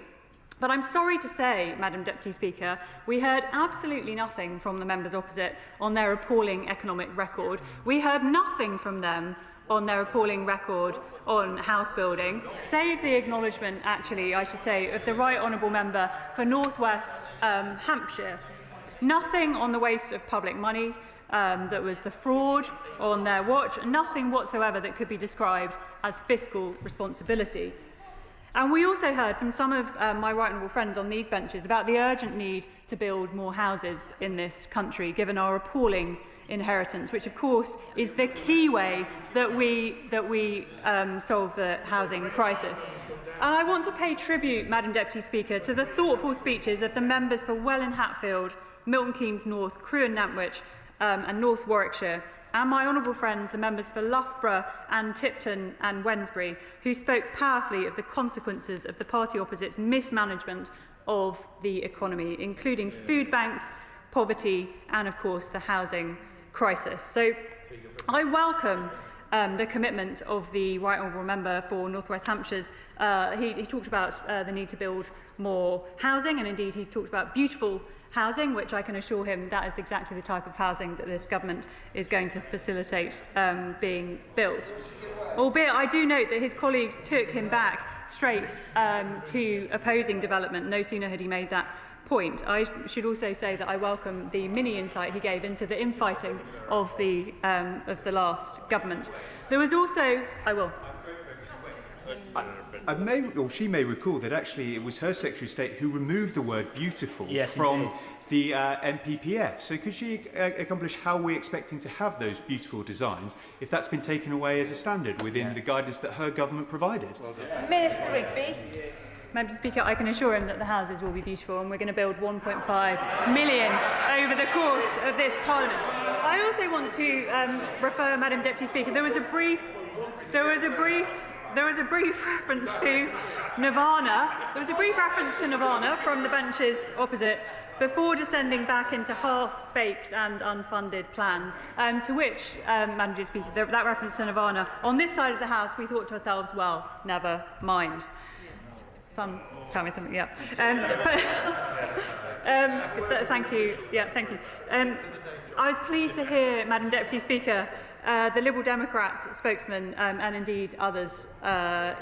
But I'm sorry to say, Madam Deputy Speaker, we heard absolutely nothing from the members opposite on their appalling economic record. We heard nothing from them on their appalling record on house building, save the acknowledgement, actually, I should say, of the Right Honourable Member for North West Hampshire. Nothing on the waste of public money that was the fraud on their watch, nothing whatsoever that could be described as fiscal responsibility. And we also heard from some of my right honourable friends on these benches about the urgent need to build more houses in this country, given our appalling inheritance, which of course is the key way that we solve the housing crisis. And I want to pay tribute, Madam Deputy Speaker, to the thoughtful speeches of the members for Welwyn Hatfield, Milton Keynes North, Crewe and Nantwich, and North Warwickshire, and my honourable friends, the members for Loughborough and Tipton and Wednesbury, who spoke powerfully of the consequences of the party opposite's mismanagement of the economy, including food banks, poverty, and of course the housing crisis. So I welcome the commitment of the Right Honourable Member for North West Hampshire's. He talked about the need to build more housing, and indeed he talked about beautiful housing, which I can assure him that is exactly the type of housing that this government is going to facilitate being built. Albeit I do note that his colleagues took him back straight to opposing development. No sooner had he made that point. I should also say that I welcome the mini insight he gave into the infighting of the last government. There was also, She may recall that actually it was her Secretary of State who removed the word beautiful from the NPPF. So could she accomplish how we're expecting to have those beautiful designs if that's been taken away as a standard within the guidance that her government provided? Minister Rigby. Madam Speaker, I can assure him that the houses will be beautiful, and we're going to build 1.5 million over the course of this Parliament. I also want to refer, Madam Deputy Speaker, there was a brief there was a brief reference to Nirvana. There was a brief reference to Nirvana from the benches opposite before descending back into half-baked and unfunded plans, to which, Madam Deputy Speaker, that reference to Nirvana, on this side of the House, we thought to ourselves, well, never mind. Some tell me something, yeah. Thank you, yeah, thank you. I was pleased to hear, Madam Deputy Speaker, the Liberal Democrat spokesman and indeed others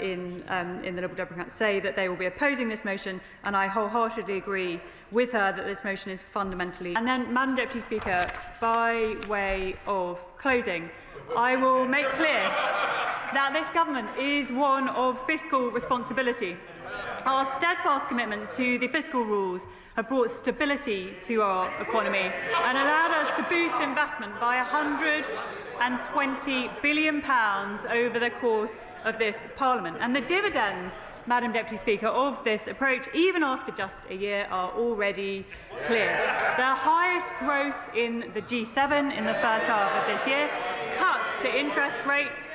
in the Liberal Democrats say that they will be opposing this motion, and I wholeheartedly agree with her that this motion is fundamentally. And then, Madam Deputy Speaker, by way of closing, I will make clear that this government is one of fiscal responsibility. Our steadfast commitment to the fiscal rules have brought stability to our economy and allowed us to boost investment by £120 billion over the course of this Parliament. And the dividends, Madam Deputy Speaker, of this approach, even after just a year, are already clear. The highest growth in the G7 in the first half of this year, cuts to interest rates,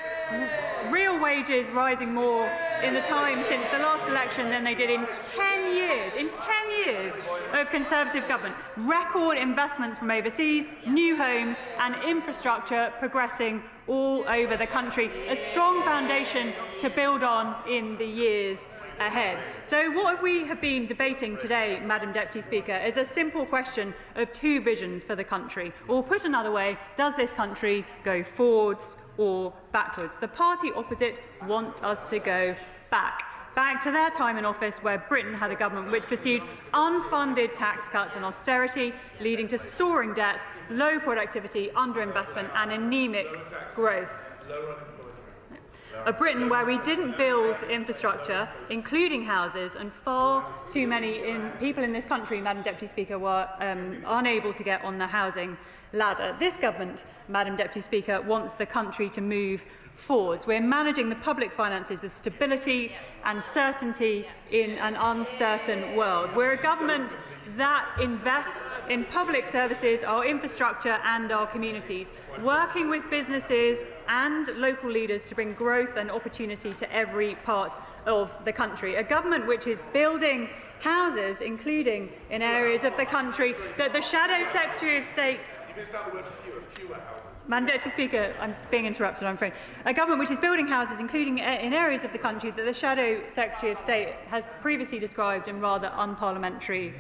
real wages rising more in the time since the last election than they did in 10 years. In 10 years of Conservative government, record investments from overseas, new homes and infrastructure progressing all over the country. A strong foundation to build on in the years ahead. So what we have been debating today, Madam Deputy Speaker, is a simple question of two visions for the country. Or put another way, does this country go forwards or backwards? The party opposite want us to go back to their time in office, where Britain had a government which pursued unfunded tax cuts and austerity, leading to soaring debt, low productivity, underinvestment and anaemic growth. A Britain where we didn't build infrastructure, including houses, and far too many people in this country, Madam Deputy Speaker, were unable to get on the housing ladder. This government, Madam Deputy Speaker, wants the country to move forwards. We're managing the public finances with stability and certainty in an uncertain world. We're a government that invests in public services, our infrastructure and our communities, working with businesses and local leaders to bring growth and opportunity to every part of the country. A government which is building houses, including in areas of the country that the Shadow Secretary of State... Madam Deputy Speaker, I'm being interrupted, I'm afraid. A government which is building houses, including in areas of the country that the Shadow Secretary of State has previously described in rather unparliamentary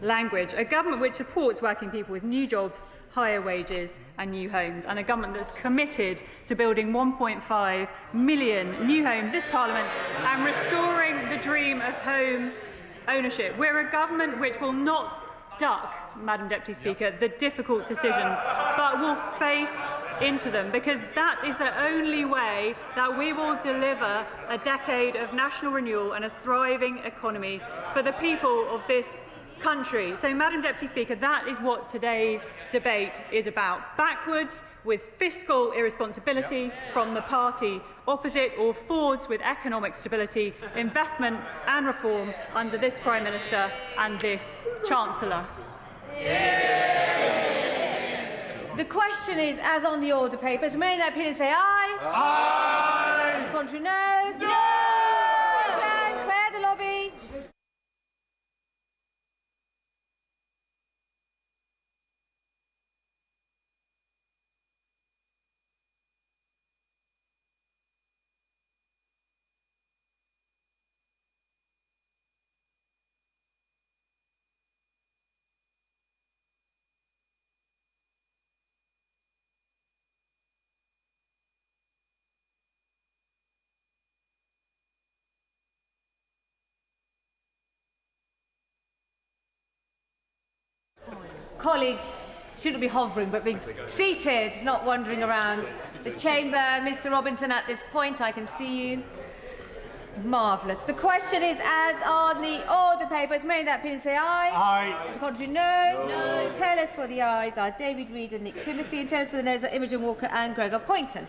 language. A government which supports working people with new jobs, higher wages and new homes. And a government that's committed to building 1.5 million new homes this Parliament and restoring the dream of home ownership. We're a government which will not duck, Madam Deputy Speaker, the difficult decisions, but will face into them, because that is the only way that we will deliver a decade of national renewal and a thriving economy for the people of this country. So, Madam Deputy Speaker, that is what today's debate is about. Backwards with fiscal irresponsibility from the party opposite, or forwards with economic stability, investment and reform under this Prime Minister and this Chancellor. The question is, as on the order papers, remain in that opinion, say aye. Aye. The contrary, no. No. Clear the lobby. Colleagues shouldn't be hovering, but being seated, not wandering around the chamber. Mr. Robinson, at this point, I can see you. Marvellous. The question is, as on the order papers, may that opinion say aye. Aye. The contrary, no. No. Tellers for the ayes are David Reid and Nick Timothy, and tellers for the noes are Imogen Walker and Gregor Poynton.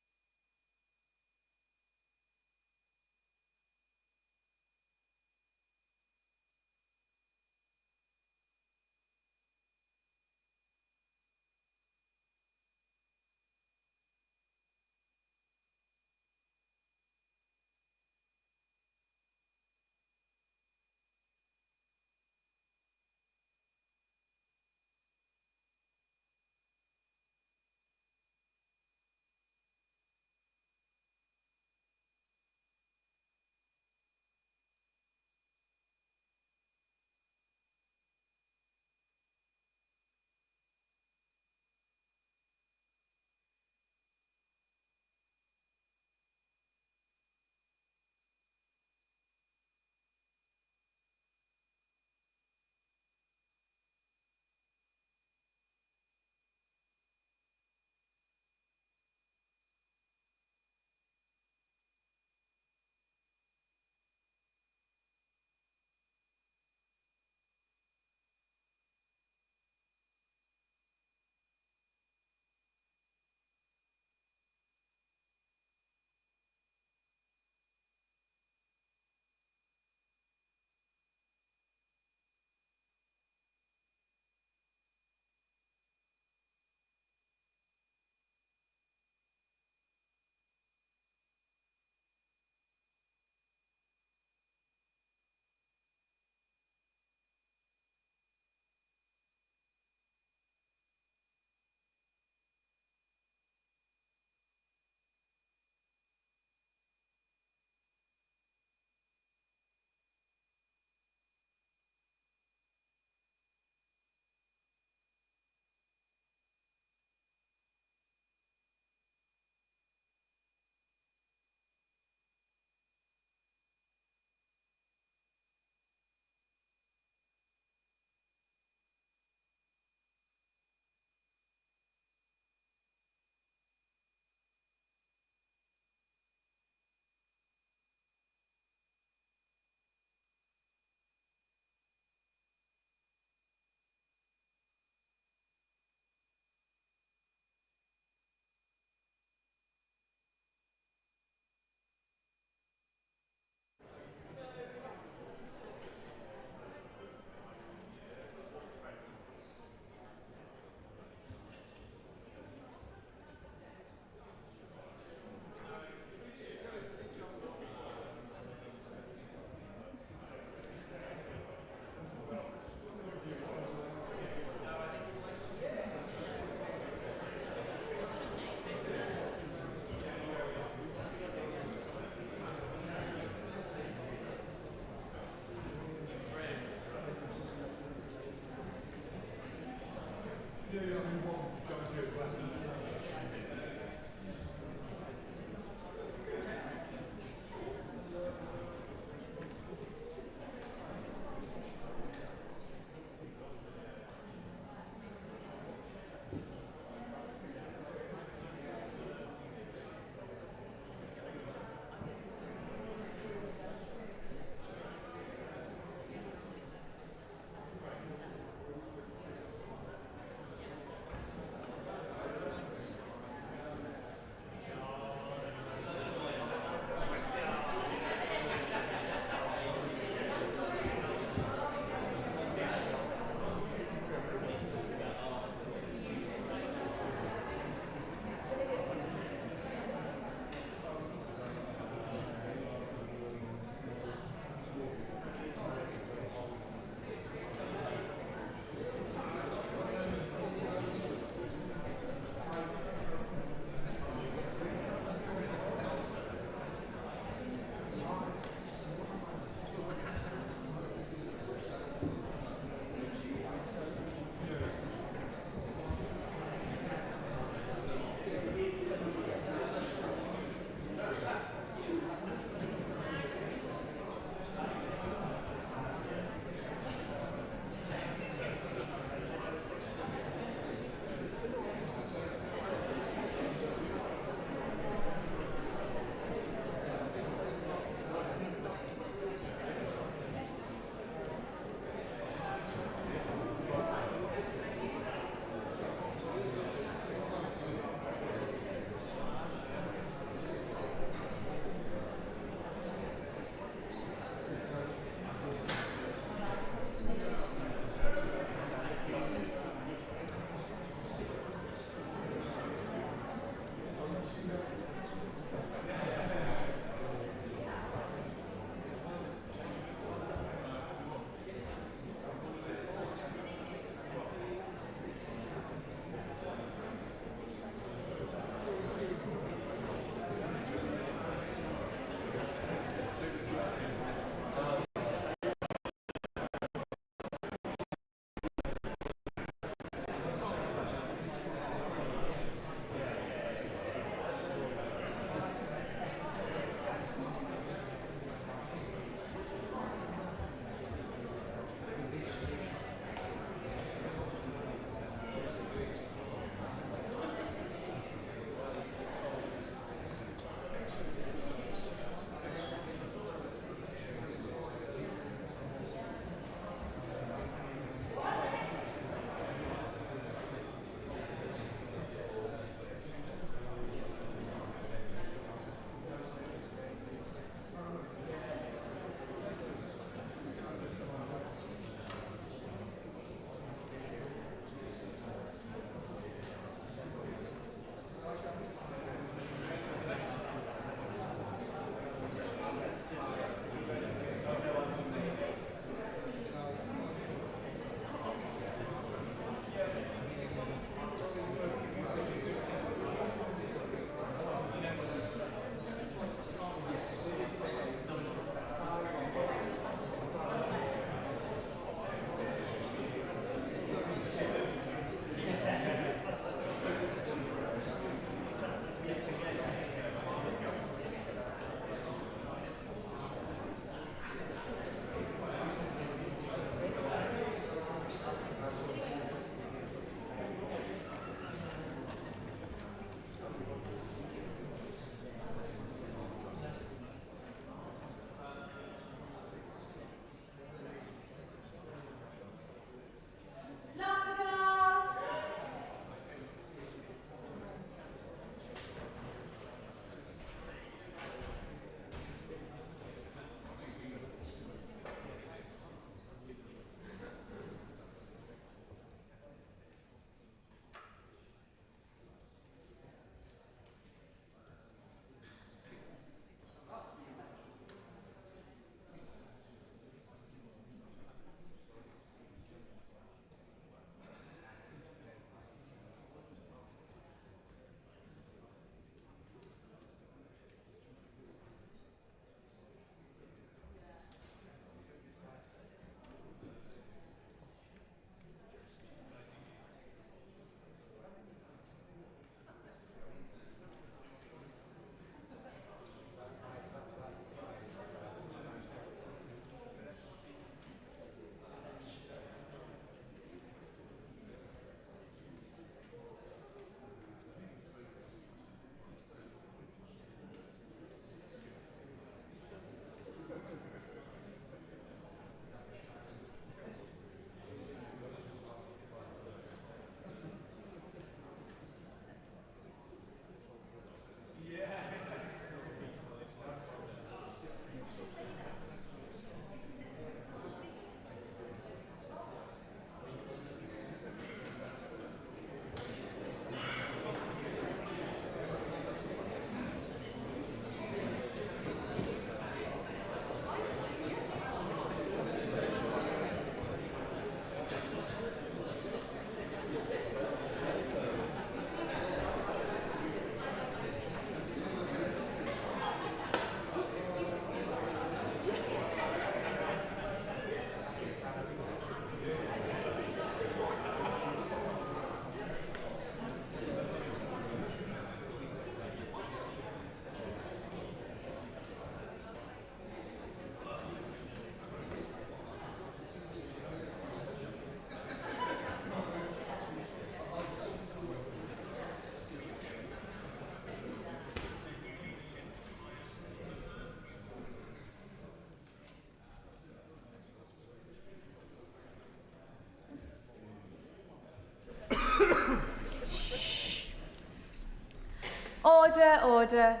Order, order.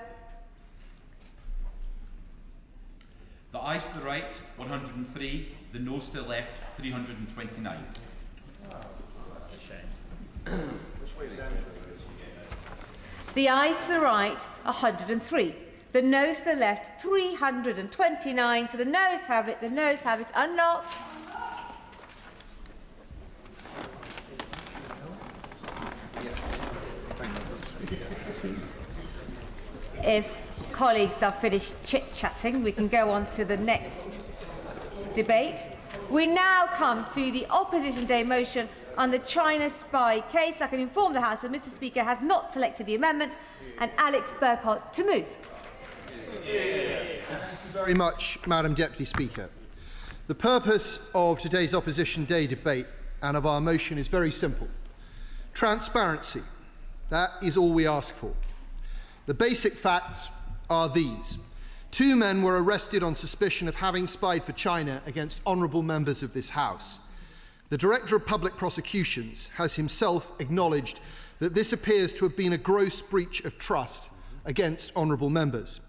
The ayes to the right, 103. The noes to the left, 329. The ayes to the right, 103. The noes to the left, 329. So the noes have it, the noes have it. Unlock. If colleagues are finished chit-chatting, we can go on to the next debate. We now come to the Opposition Day motion on the China spy case. I can inform the House that Mr Speaker has not selected the amendment and Alex Burkhardt to move. Thank you very much, Madam Deputy Speaker. The purpose of today's Opposition Day debate and of our motion is very simple. Transparency. That is all we ask for. The basic facts are these. 2 men were arrested on suspicion of having spied for China against honourable members of this House. The Director of Public Prosecutions has himself acknowledged that this appears to have been a gross breach of trust against honourable members.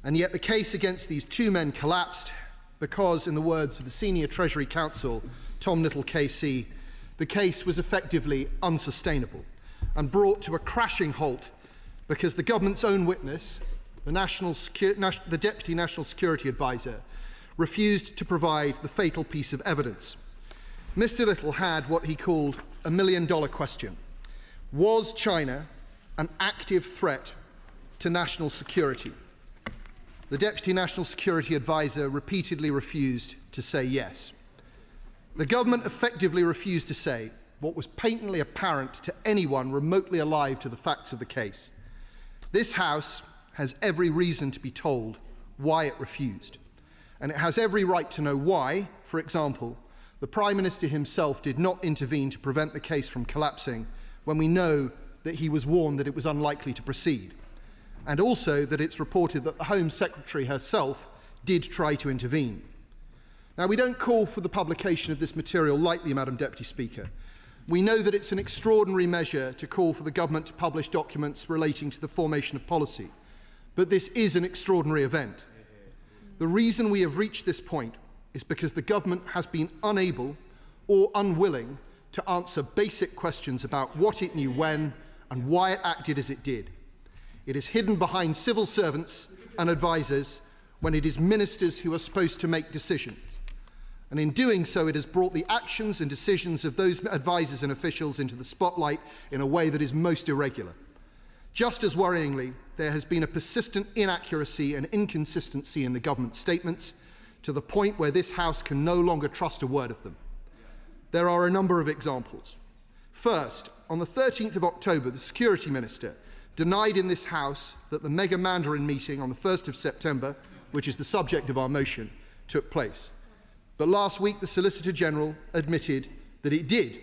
And yet the case against these 2 men collapsed because, in the words of the Senior Treasury Counsel, Tom Little KC, the case was effectively unsustainable and brought to a crashing halt because the government's own witness, the Deputy National Security Advisor, refused to provide the fatal piece of evidence. Mr Little had what he called a $1 million question. Was China an active threat to national security? The Deputy National Security Advisor repeatedly refused to say yes. The government effectively refused to say what was patently apparent to anyone remotely alive to the facts of the case. This House has every reason to be told why it refused. And it has every right to know why, for example, the Prime Minister himself did not intervene to prevent the case from collapsing when we know that he was warned that it was unlikely to proceed. And also that it's reported that the Home Secretary herself did try to intervene. Now, we don't call for the publication of this material lightly, Madam Deputy Speaker. We know that it's an extraordinary measure to call for the government to publish documents relating to the formation of policy, but this is an extraordinary event. The reason we have reached this point is because the government has been unable or unwilling to answer basic questions about what it knew when and why it acted as it did. It is hidden behind civil servants and advisers when it is ministers who are supposed to make decisions. And in doing so, it has brought the actions and decisions of those advisers and officials into the spotlight in a way that is most irregular. Just as worryingly, there has been a persistent inaccuracy and inconsistency in the government statements to the point where this House can no longer trust a word of them. There are a number of examples. First, on the 13th of October, the Security Minister denied in this House that the Mega Mandarin meeting on the 1st of September, which is the subject of our motion, took place. But last week, the Solicitor General admitted that it did.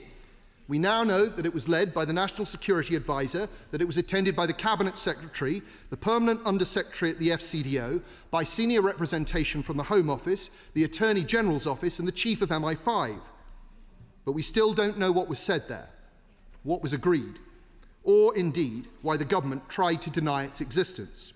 We now know that it was led by the National Security Advisor, that it was attended by the Cabinet Secretary, the Permanent Under-Secretary at the FCDO, by senior representation from the Home Office, the Attorney General's Office and the Chief of MI5. But we still don't know what was said there, what was agreed, or indeed why the government tried to deny its existence.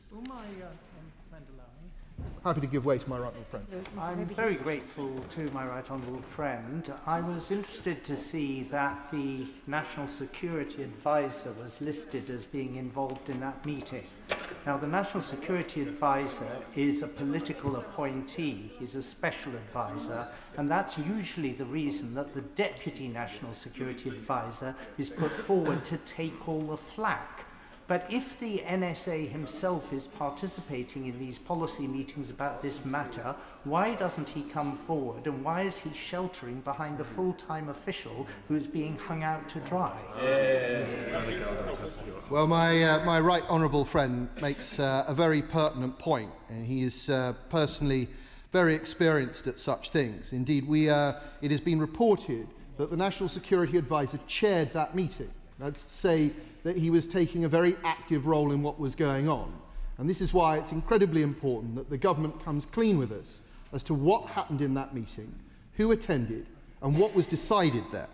Happy to give way to my right honourable friend. I'm very grateful to my right honourable friend. I was interested to see that the National Security Advisor was listed as being involved in that meeting. Now, the National Security Advisor is a political appointee. He's a special advisor, and that's usually the reason that the Deputy National Security Advisor is put forward to take all the flak. But if the NSA himself is participating in these policy meetings about this matter, why doesn't he come forward and why is he sheltering behind the full-time official who is being hung out to dry? Well, my right honourable friend makes a very pertinent point, and he is personally very experienced at such things. Indeed, it has been reported that the National Security Advisor chaired that meeting. That's to say that he was taking a very active role in what was going on. And this is why it's incredibly important that the government comes clean with us as to what happened in that meeting, who attended, and what was decided there.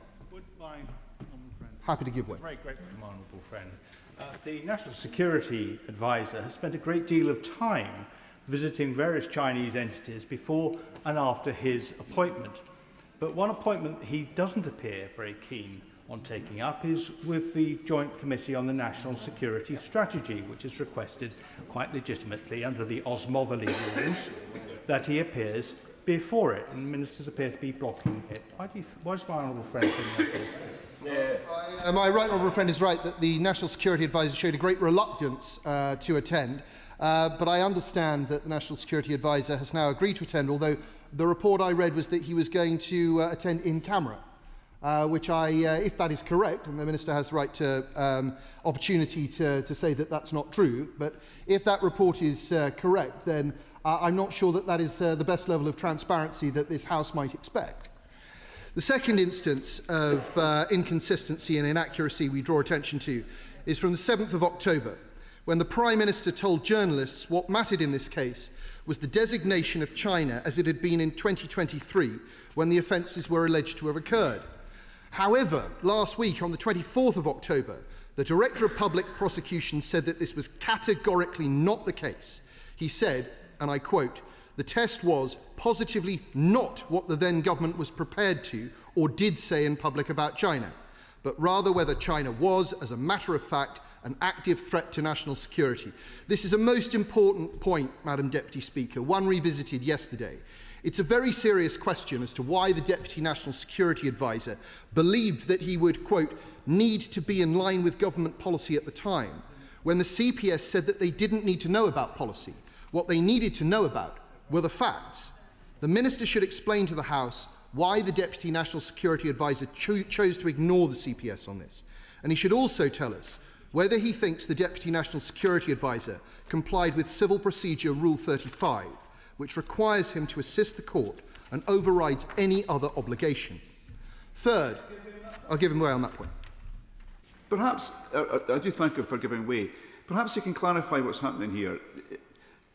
Happy to give way. Very grateful to my honourable friend. The National Security Advisor has spent a great deal of time visiting various Chinese entities before and after his appointment. But one appointment he doesn't appear very keen on taking up is with the Joint Committee on the National Security Strategy, which is requested quite legitimately under the Osmothely rules that he appears before it, and ministers appear to be blocking it. Why does my honourable friend think that is? My right honourable friend is right that the National Security Advisor showed a great reluctance to attend, but I understand that the National Security Advisor has now agreed to attend, although the report I read was that he was going to attend in camera, which if that is correct, and the Minister has the right to opportunity to say that that's not true, but if that report is correct, then I'm not sure that that is the best level of transparency that this House might expect. The second instance of inconsistency and inaccuracy we draw attention to is from the 7th of October, when the Prime Minister told journalists what mattered in this case was the designation of China as it had been in 2023, when the offences were alleged to have occurred. However, last week, on the 24th of October, the Director of Public Prosecution said that this was categorically not the case. He said, and I quote, "The test was positively not what the then government was prepared to or did say in public about China, but rather whether China was, as a matter of fact, an active threat to national security." This is a most important point, Madam Deputy Speaker, one revisited yesterday. It's a very serious question as to why the Deputy National Security Advisor believed that he would, quote, "need to be in line with government policy at the time," when the CPS said that they didn't need to know about policy. What they needed to know about were the facts. The Minister should explain to the House why the Deputy National Security Advisor chose to ignore the CPS on this. And he should also tell us whether he thinks the Deputy National Security Advisor complied with Civil Procedure Rule 35, which requires him to assist the court and overrides any other obligation. Third, I'll give him way on that point. Perhaps, I do thank you for giving way. Perhaps you can clarify what's happening here.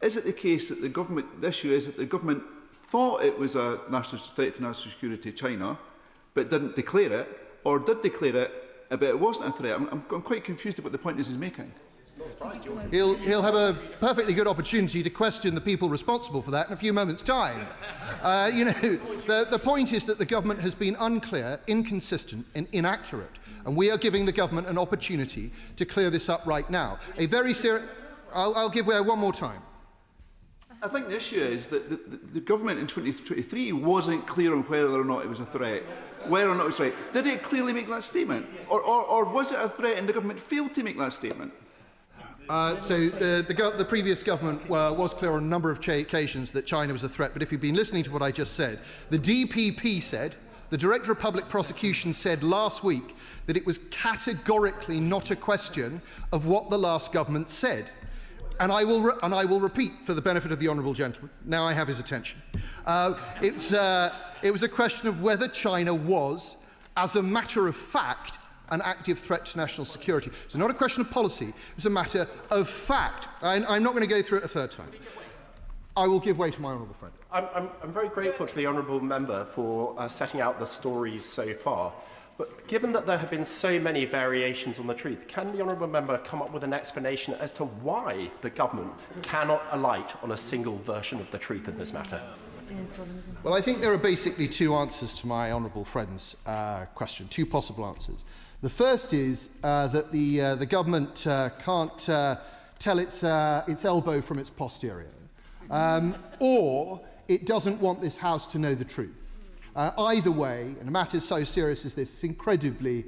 Is it the case that the issue is that the government thought it was a national threat to national security, China, but didn't declare it, or did declare it, but it wasn't a threat? I'm quite confused about the point he's making. He'll have a perfectly good opportunity to question the people responsible for that in a few moments' time. The point is that the government has been unclear, inconsistent and inaccurate, and we are giving the government an opportunity to clear this up right now. I'll give way one more time. I think the issue is that the government in 2023 wasn't clear on whether or not it was a threat. Whether or not it was a threat. Did it clearly make that statement? Or was it a threat and the government failed to make that statement? So the previous government was clear on a number of occasions that China was a threat, but if you've been listening to what I just said, the DPP said, the Director of Public Prosecution said last week that it was categorically not a question of what the last government said. And I will repeat for the benefit of the honourable gentleman. Now I have his attention. It was a question of whether China was, as a matter of fact, an active threat to national security. So not a question of policy. It was a matter of fact. I'm not going to go through it a third time. I will give way to my honourable friend. I'm very grateful to the honourable member for setting out the stories so far. But given that there have been so many variations on the truth, can the honourable member come up with an explanation as to why the government cannot alight on a single version of the truth in this matter? Well, I think there are basically two answers to my honourable friend's question, two possible answers. The first is that the government can't tell its elbow from its posterior, or it doesn't want this House to know the truth. Either way, in a matter so serious as this, it's incredibly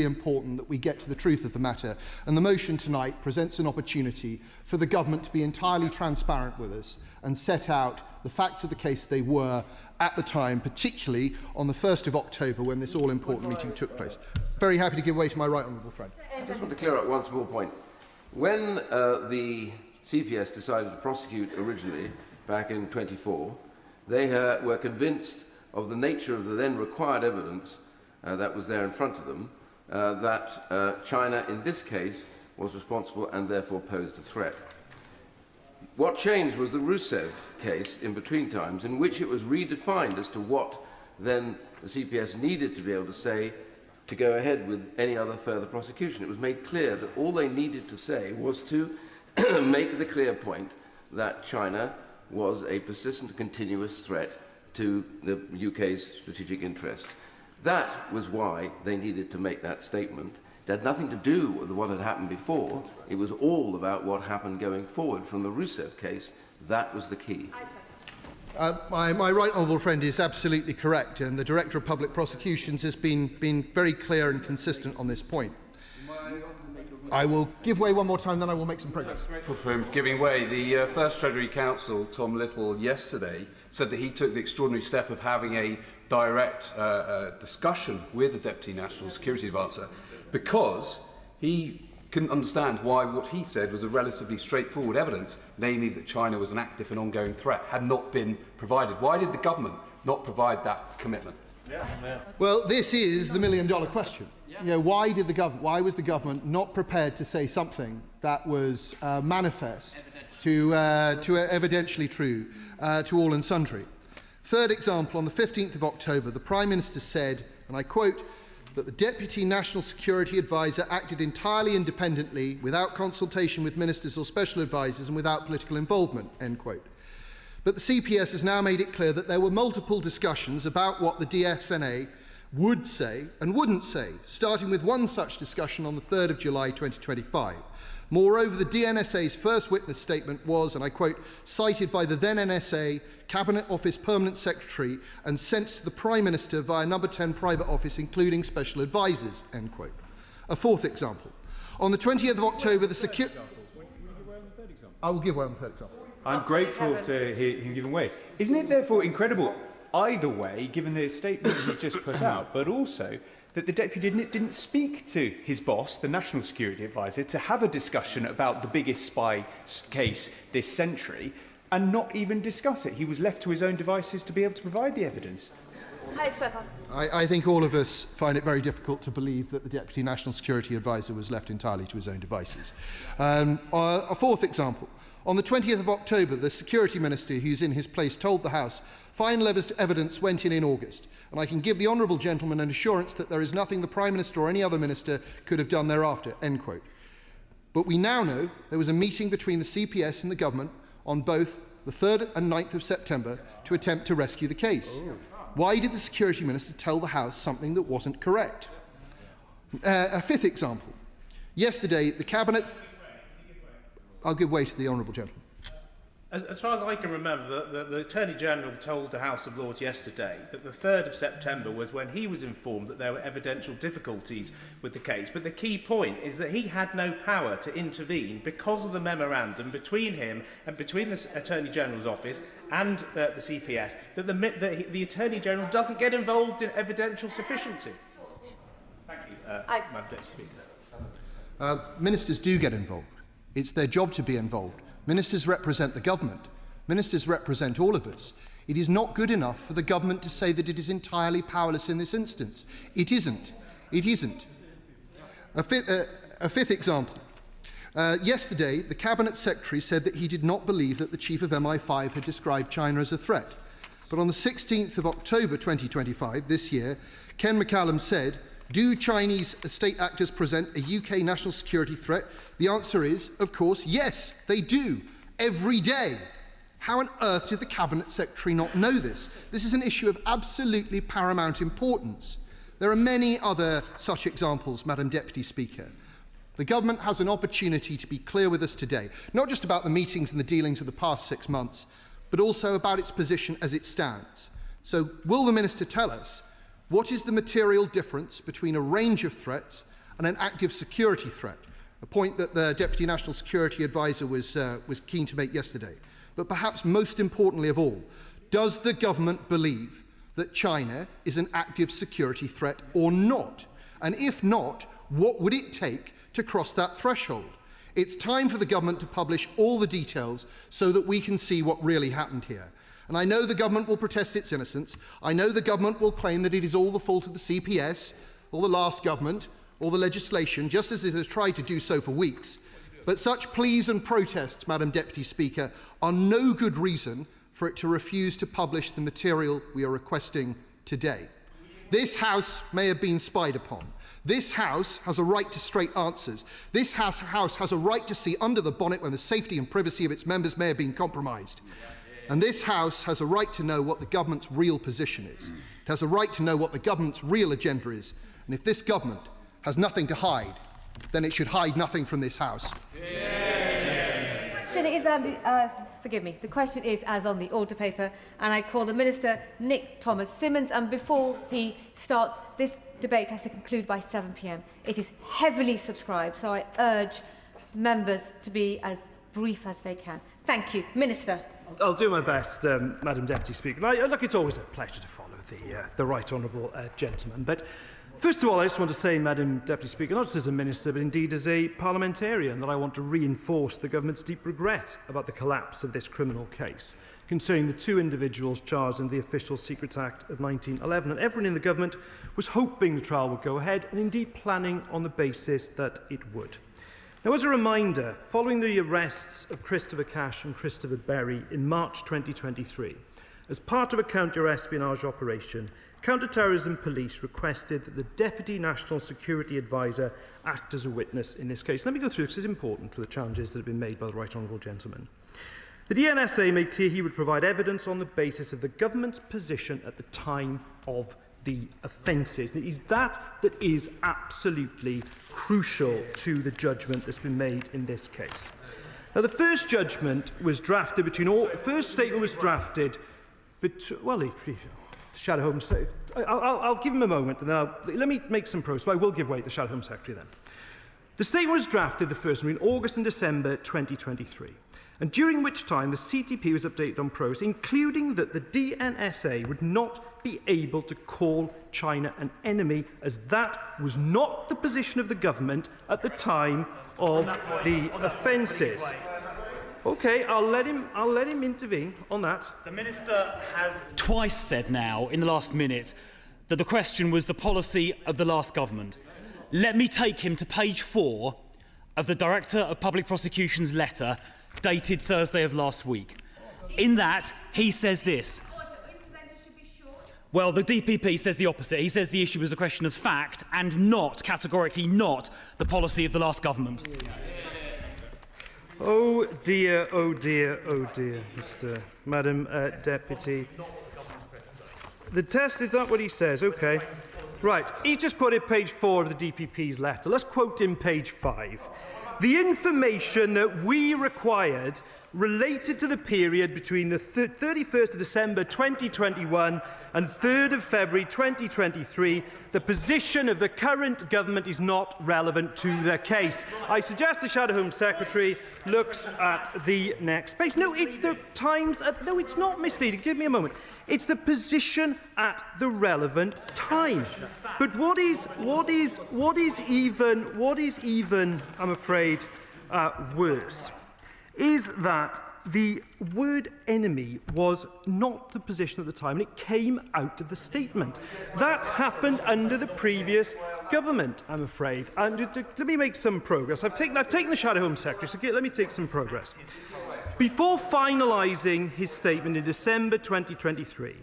important that we get to the truth of the matter, and the motion tonight presents an opportunity for the government to be entirely transparent with us and set out the facts of the case they were at the time, particularly on the 1st of October when this all-important meeting took place. Very happy to give way to my right honourable friend. I just want to clear up one small point. When the CPS decided to prosecute originally, back in 24, they were convinced of the nature of the then required evidence that was there in front of them, that China, in this case, was responsible and therefore posed a threat. What changed was the Rusev case in between times, in which it was redefined as to what then the CPS needed to be able to say to go ahead with any other further prosecution. It was made clear that all they needed to say was to make the clear point that China was a persistent and continuous threat to the UK's strategic interests. That was why they needed to make that statement. It had nothing to do with what had happened before. It was all about what happened going forward from the Rusev case. That was the key. My right honourable friend is absolutely correct, and the Director of Public Prosecutions has been very clear and consistent on this point. I will give way one more time, then I will make some progress. For him giving way. The First Treasury Counsel, Tom Little, yesterday said that he took the extraordinary step of having a direct discussion with the Deputy National Security Advisor because he couldn't understand why what he said was a relatively straightforward evidence, namely that China was an active and ongoing threat, had not been provided. Why did the government not provide that commitment? Well, this is the million-dollar question. You know, why was the government not prepared to say something that was manifest, to evidentially true to all and sundry? Third example, on the 15th of October, the Prime Minister said, and I quote, that the Deputy National Security Advisor acted entirely independently, without consultation with ministers or special advisers and without political involvement, end quote. But the CPS has now made it clear that there were multiple discussions about what the DSNA would say and wouldn't say, starting with one such discussion on the 3rd of July 2025. Moreover, the DNSA's first witness statement was, and I quote, cited by the then NSA Cabinet Office Permanent Secretary and sent to the Prime Minister via number 10 private office, including special advisers, end quote. A fourth example. On the 20th of October, the security... I will give way on the third example. I'm grateful to hear him giving way. Isn't it therefore incredible, either way, given the statement he's just put out, but also that the Deputy didn't speak to his boss, the National Security Advisor, to have a discussion about the biggest spy case this century and not even discuss it? He was left to his own devices to be able to provide the evidence. I think all of us find it very difficult to believe that the Deputy National Security Advisor was left entirely to his own devices. A fourth example. On the 20th of October, the Security Minister, who's in his place, told the House, final evidence went in August, and I can give the honourable gentleman an assurance that there is nothing the Prime Minister or any other minister could have done thereafter, end quote. But we now know there was a meeting between the CPS and the government on both the 3rd and 9th of September to attempt to rescue the case. Why did the Security Minister tell the House something that wasn't correct? A fifth example. Yesterday, the Cabinet's... I'll give way to the honourable gentleman. As far as I can remember, the Attorney General told the House of Lords yesterday that the 3rd of September was when he was informed that there were evidential difficulties with the case. But the key point is that he had no power to intervene because of the memorandum between him and between the Attorney General's office and the CPS, that the Attorney General doesn't get involved in evidential sufficiency. Thank you, Madam Deputy Speaker. Ministers do get involved. It's their job to be involved. Ministers represent the government. Ministers represent all of us. It is not good enough for the government to say that it is entirely powerless in this instance. It isn't. It isn't. A fifth example. Yesterday, the Cabinet Secretary said that he did not believe that the Chief of MI5 had described China as a threat. But on the 16th of October 2025, this year, Ken McCallum said, do Chinese state actors present a UK national security threat? The answer is, of course, yes, they do. Every day. How on earth did the Cabinet Secretary not know this? This is an issue of absolutely paramount importance. There are many other such examples, Madam Deputy Speaker. The government has an opportunity to be clear with us today, not just about the meetings and the dealings of the past 6 months, but also about its position as it stands. So will the Minister tell us what is the material difference between a range of threats and an active security threat? A point that the Deputy National Security Advisor was keen to make yesterday. But perhaps most importantly of all, does the government believe that China is an active security threat or not? And if not, what would it take to cross that threshold? It's time for the government to publish all the details so that we can see what really happened here. And I know the government will protest its innocence. I know the government will claim that it is all the fault of the CPS, or the last government, or the legislation, just as it has tried to do so for weeks. But such pleas and protests, Madam Deputy Speaker, are no good reason for it to refuse to publish the material we are requesting today. This House may have been spied upon. This House has a right to straight answers. This House has a right to see under the bonnet when the safety and privacy of its members may have been compromised. And this House has a right to know what the government's real position is. It has a right to know what the government's real agenda is. And if this government has nothing to hide, then it should hide nothing from this House. Forgive me. The question is as on the order paper, and I call the Minister Nick Thomas Simmons. And before he starts, this debate has to conclude by 7 p.m. It is heavily subscribed, so I urge members to be as brief as they can. Thank you, Minister. I'll do my best, Madam Deputy Speaker. Look, it's always a pleasure to follow the right honourable gentleman. But first of all, I just want to say, Madam Deputy Speaker, not just as a minister, but indeed as a parliamentarian, that I want to reinforce the government's deep regret about the collapse of this criminal case concerning the 2 individuals charged in the Official Secrets Act of 1911. And everyone in the government was hoping the trial would go ahead and indeed planning on the basis that it would. Now, as a reminder, following the arrests of Christopher Cash and Christopher Berry in March 2023, as part of a counter-espionage operation, Counter-Terrorism Police requested that the Deputy National Security Advisor act as a witness in this case. Let me go through this, because it's important for the challenges that have been made by the right honourable gentleman. The DNSA made clear he would provide evidence on the basis of the government's position at the time of the offences. It is that is absolutely crucial to the judgment that's been made in this case. Now, the first judgment was drafted the first statement was drafted Shadow Home Secretary. I'll give him a moment, and then let me make some progress. But I will give way to the Shadow Home Secretary then. The statement was drafted, the first one, in August and December 2023, and during which time the CTP was updated on progress, including that the DNSA would not be able to call China an enemy, as that was not the position of the government at the time of the offences. Okay, I'll let him intervene on that. The Minister has twice said now, in the last minute, that the question was the policy of the last government. Let me take him to page 4 of the Director of Public Prosecution's letter, dated Thursday of last week. In that, he says this. Well, the DPP says the opposite. He says the issue was a question of fact and not, categorically not, the policy of the last government. Oh dear, oh dear, oh dear, Madam Deputy. The test, is that what he says? OK. Right, he's just quoted page 4 of the DPP's letter. Let's quote him page 5. The information that we required related to the period between the 31st of December 2021 and 3rd of February 2023. The position of the current government is not relevant to the case. I suggest the Shadow Home Secretary looks at the next page. No, it's the Times. No, it's not misleading. Give me a moment. It's the position at the relevant time. But what is even, I'm afraid, worse, is that the word enemy was not the position at the time, and it came out of the statement. That happened under the previous government, I'm afraid. And let me make some progress. I've taken the Shadow Home Secretary, so let me take some progress. Before finalising his statement in December 2023,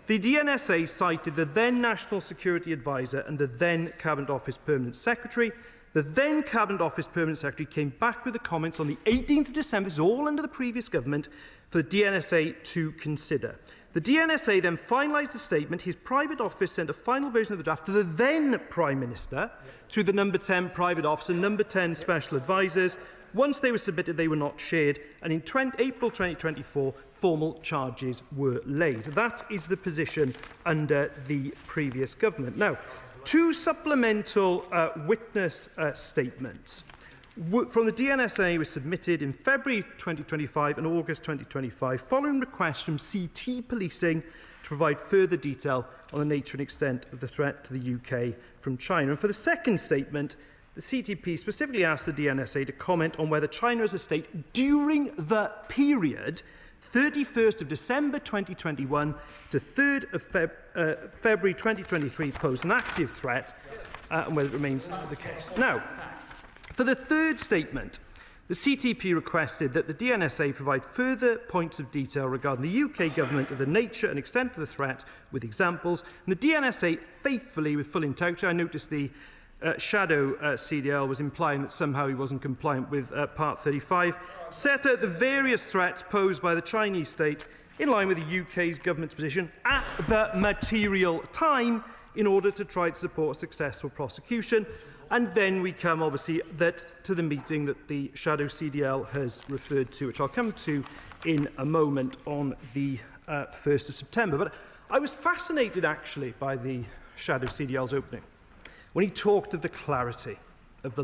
the DNSA cited the then National Security Advisor and the then Cabinet Office Permanent Secretary. The then Cabinet Office Permanent Secretary came back with the comments on the 18th of December, this is all under the previous government, for the DNSA to consider. The DNSA then finalised the statement. His private office sent a final version of the draft to the then Prime Minister through the number 10 private office and number 10 special advisers. Once they were submitted, they were not shared, and in April 2024, formal charges were laid. That is the position under the previous government. Now, 2 supplemental witness statements from the DNSA were submitted in February 2025 and August 2025, following requests from CT Policing to provide further detail on the nature and extent of the threat to the UK from China. And for the second statement, the CTP specifically asked the DNSA to comment on whether China as a state, during the period 31st of December 2021 to 3rd of February 2023, posed an active threat, and whether it remains the case. Now, for the third statement, The CTP requested that the DNSA provide further points of detail regarding the UK government of the nature and extent of the threat with examples, and the DNSA faithfully, with full integrity. I noticed the shadow CDL was implying that somehow he wasn't compliant with Part 35, set out the various threats posed by the Chinese state in line with the UK's government's position at the material time in order to try to support successful prosecution. And then we come, obviously, to the meeting that the shadow CDL has referred to, which I'll come to in a moment, on the 1st of September. But I was fascinated, actually, by the shadow CDL's opening when he talked of the clarity of the